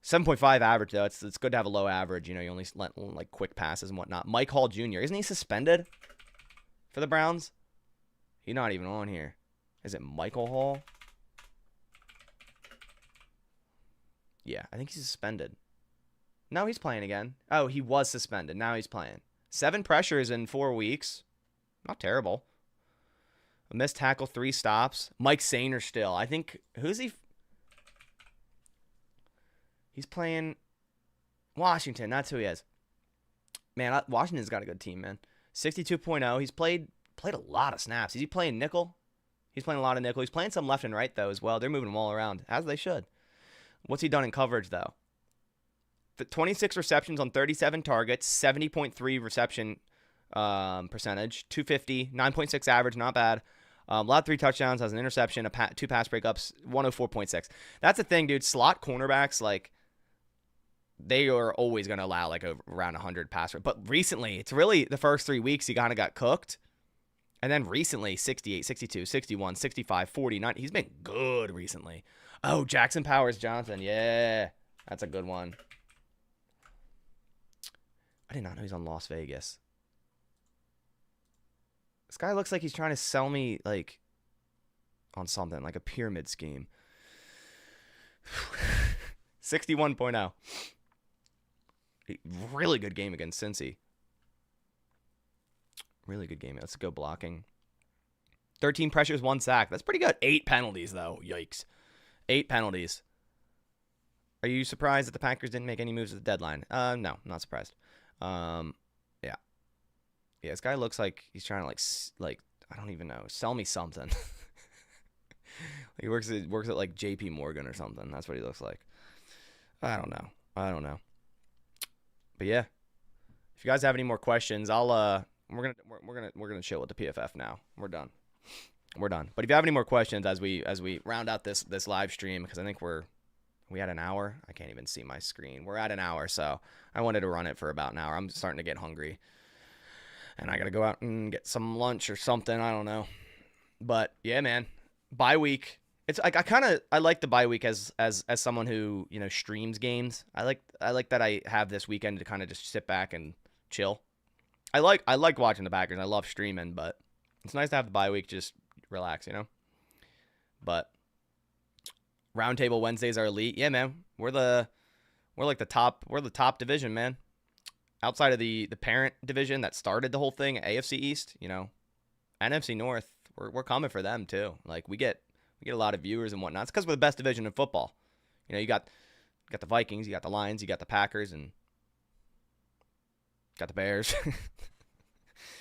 7.5 average, though. It's good to have a low average. You know, you only let like quick passes and whatnot. Mike Hall Jr., isn't he suspended for the Browns? He's not even on here. Is it Michael Hall? Yeah, I think he's suspended. No, he's playing again. Oh, he was suspended. Now he's playing. 7 pressures in 4 weeks. Not terrible. A missed tackle, 3 stops. Mike Sainer still. I think, who's he? He's playing Washington. That's who he is. Man, Washington's got a good team, man. 62.0. He's played a lot of snaps. Is he playing nickel? He's playing a lot of nickel. He's playing some left and right, though, as well. They're moving him all around, as they should. What's he done in coverage, though? 26 receptions on 37 targets, 70.3 reception percentage, 250, 9.6 average, not bad. Allowed 3 touchdowns, has an interception, 2 pass breakups, 104.6. That's the thing, dude. Slot cornerbacks, like, they are always going to allow, like, around 100 pass rate. But recently, it's really the first 3 weeks he kind of got cooked. And then recently, 68, 62, 61, 65, 49. He's been good recently. Oh, Jackson Powers Johnson. Yeah, that's a good one. I did not know he's on Las Vegas. This guy looks like he's trying to sell me, like, on something, like a pyramid scheme. 61.0. Really good game against Cincy. Really good game. Let's go blocking. 13 pressures, 1 sack. That's pretty good. 8 penalties, though. Yikes. 8 penalties. Are you surprised that the Packers didn't make any moves at the deadline? No, not surprised. Yeah. Yeah, this guy looks like he's trying to, like I don't even know. Sell me something. He works at like JP Morgan or something. That's what he looks like. I don't know. But yeah. If you guys have any more questions, we're gonna chill with the PFF now. We're done. But if you have any more questions as we round out this live stream, because I think we had an hour. I can't even see my screen. We're at an hour, so I wanted to run it for about an hour. I'm starting to get hungry, and I gotta go out and get some lunch or something. I don't know. But yeah, man, bye week. It's like I like the bye week as someone who, you know, streams games. I like that I have this weekend to kind of just sit back and chill. I like watching the Packers. I love streaming, but it's nice to have the bye week, just relax, you know. But Roundtable Wednesdays are elite. Yeah, man. We're the top division, man. Outside of the parent division that started the whole thing, AFC East, you know, NFC North, we're coming for them too. Like we get a lot of viewers and whatnot. It's because we're the best division in football. You know, you got the Vikings, you got the Lions, you got the Packers, and Got the Bears.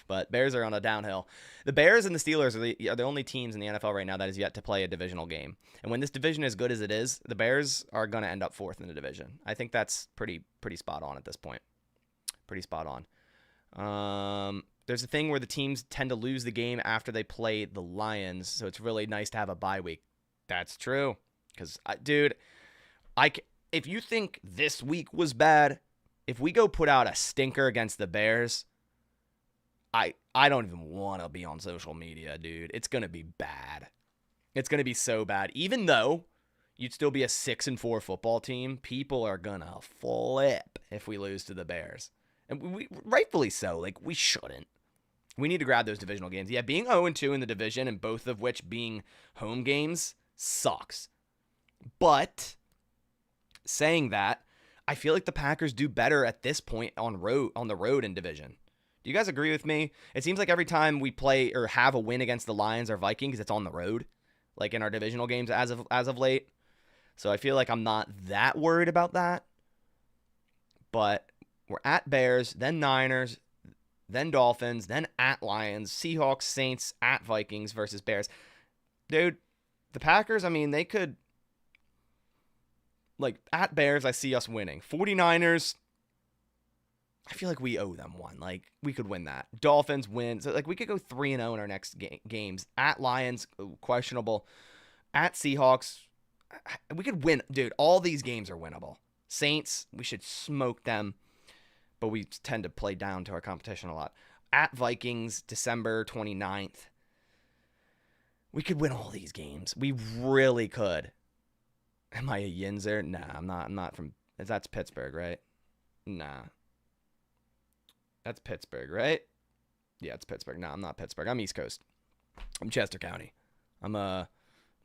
But Bears are on a downhill. The Bears and the Steelers are the only teams in the NFL right now that is yet to play a divisional game. And when this division is good as it is, the Bears are going to end up fourth in the division. I think that's pretty spot on at this point. Pretty spot on. There's a thing where the teams tend to lose the game after they play the Lions, so it's really nice to have a bye week. That's true. Because, dude, if you think this week was bad, if we go put out a stinker against the Bears, I don't even want to be on social media, dude. It's going to be bad. It's going to be so bad. Even though you'd still be a 6-4 football team, people are going to flip if we lose to the Bears. And we rightfully so. Like, we shouldn't. We need to grab those divisional games. Yeah, being 0-2 in the division, and both of which being home games, sucks. But saying that, I feel like the Packers do better at this point on the road in division. Do you guys agree with me? It seems like every time we play or have a win against the Lions or Vikings, it's on the road, like in our divisional games as of late. So I feel like I'm not that worried about that. But we're at Bears, then Niners, then Dolphins, then at Lions, Seahawks, Saints, at Vikings versus Bears. Dude, the Packers, I mean, they could, like, at Bears, I see us winning. 49ers, I feel like we owe them one. Like, we could win that. Dolphins win. So, like, we could go 3-0 in our next games. At Lions, questionable. At Seahawks, we could win. Dude, all these games are winnable. Saints, we should smoke them. But we tend to play down to our competition a lot. At Vikings, December 29th. We could win all these games. We really could. Am I a Yinzer? Nah, I'm not from... That's Pittsburgh, right? Nah. That's Pittsburgh, right? Yeah, it's Pittsburgh. No, I'm not Pittsburgh. I'm East Coast. I'm Chester County. I'm a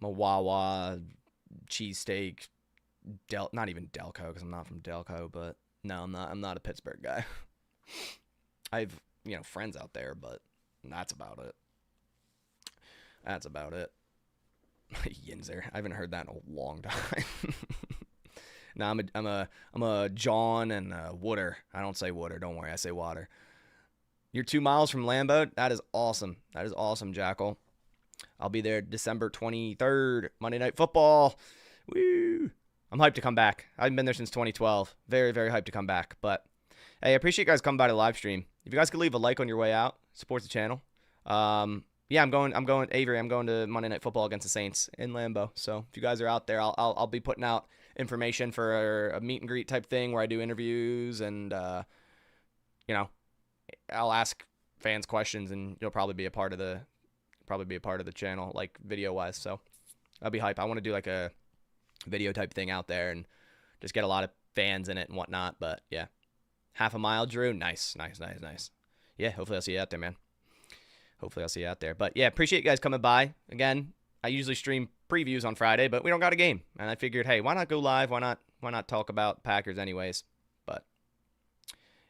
Wawa cheesesteak. Not even Delco, because I'm not from Delco, but no, I'm not a Pittsburgh guy. I've friends out there, but that's about it. That's about it. Yinzer. I haven't heard that in a long time. No, I'm a John and a Wooder. I don't say Wooder. Don't worry, I say Water. You're 2 miles from Lambeau. That is awesome. That is awesome, Jackal. I'll be there December 23rd, Monday Night Football. Woo! I'm hyped to come back. I haven't been there since 2012. Very, very hyped to come back. But hey, I appreciate you guys coming by the live stream. If you guys could leave a like on your way out, support the channel. Yeah, I'm going Avery. I'm going to Monday Night Football against the Saints in Lambeau. So if you guys are out there, I'll be putting out information for a meet and greet type thing where I do interviews and I'll ask fans questions and you'll probably be a part of the channel, like video wise. So I'll be hype. I want to do like a video type thing out there and just get a lot of fans in it and whatnot. But yeah, half a mile, Drew. Nice. Yeah, hopefully I'll see you out there, man. Hopefully I'll see you out there. But yeah, appreciate you guys coming by. Again, I usually stream previews on Friday, but we don't got a game. And I figured, hey, why not go live? Why not talk about Packers anyways? But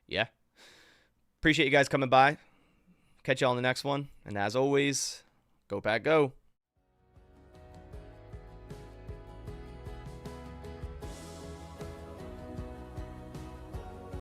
yeah. Appreciate you guys coming by. Catch you all in the next one. And as always, go Pack, go.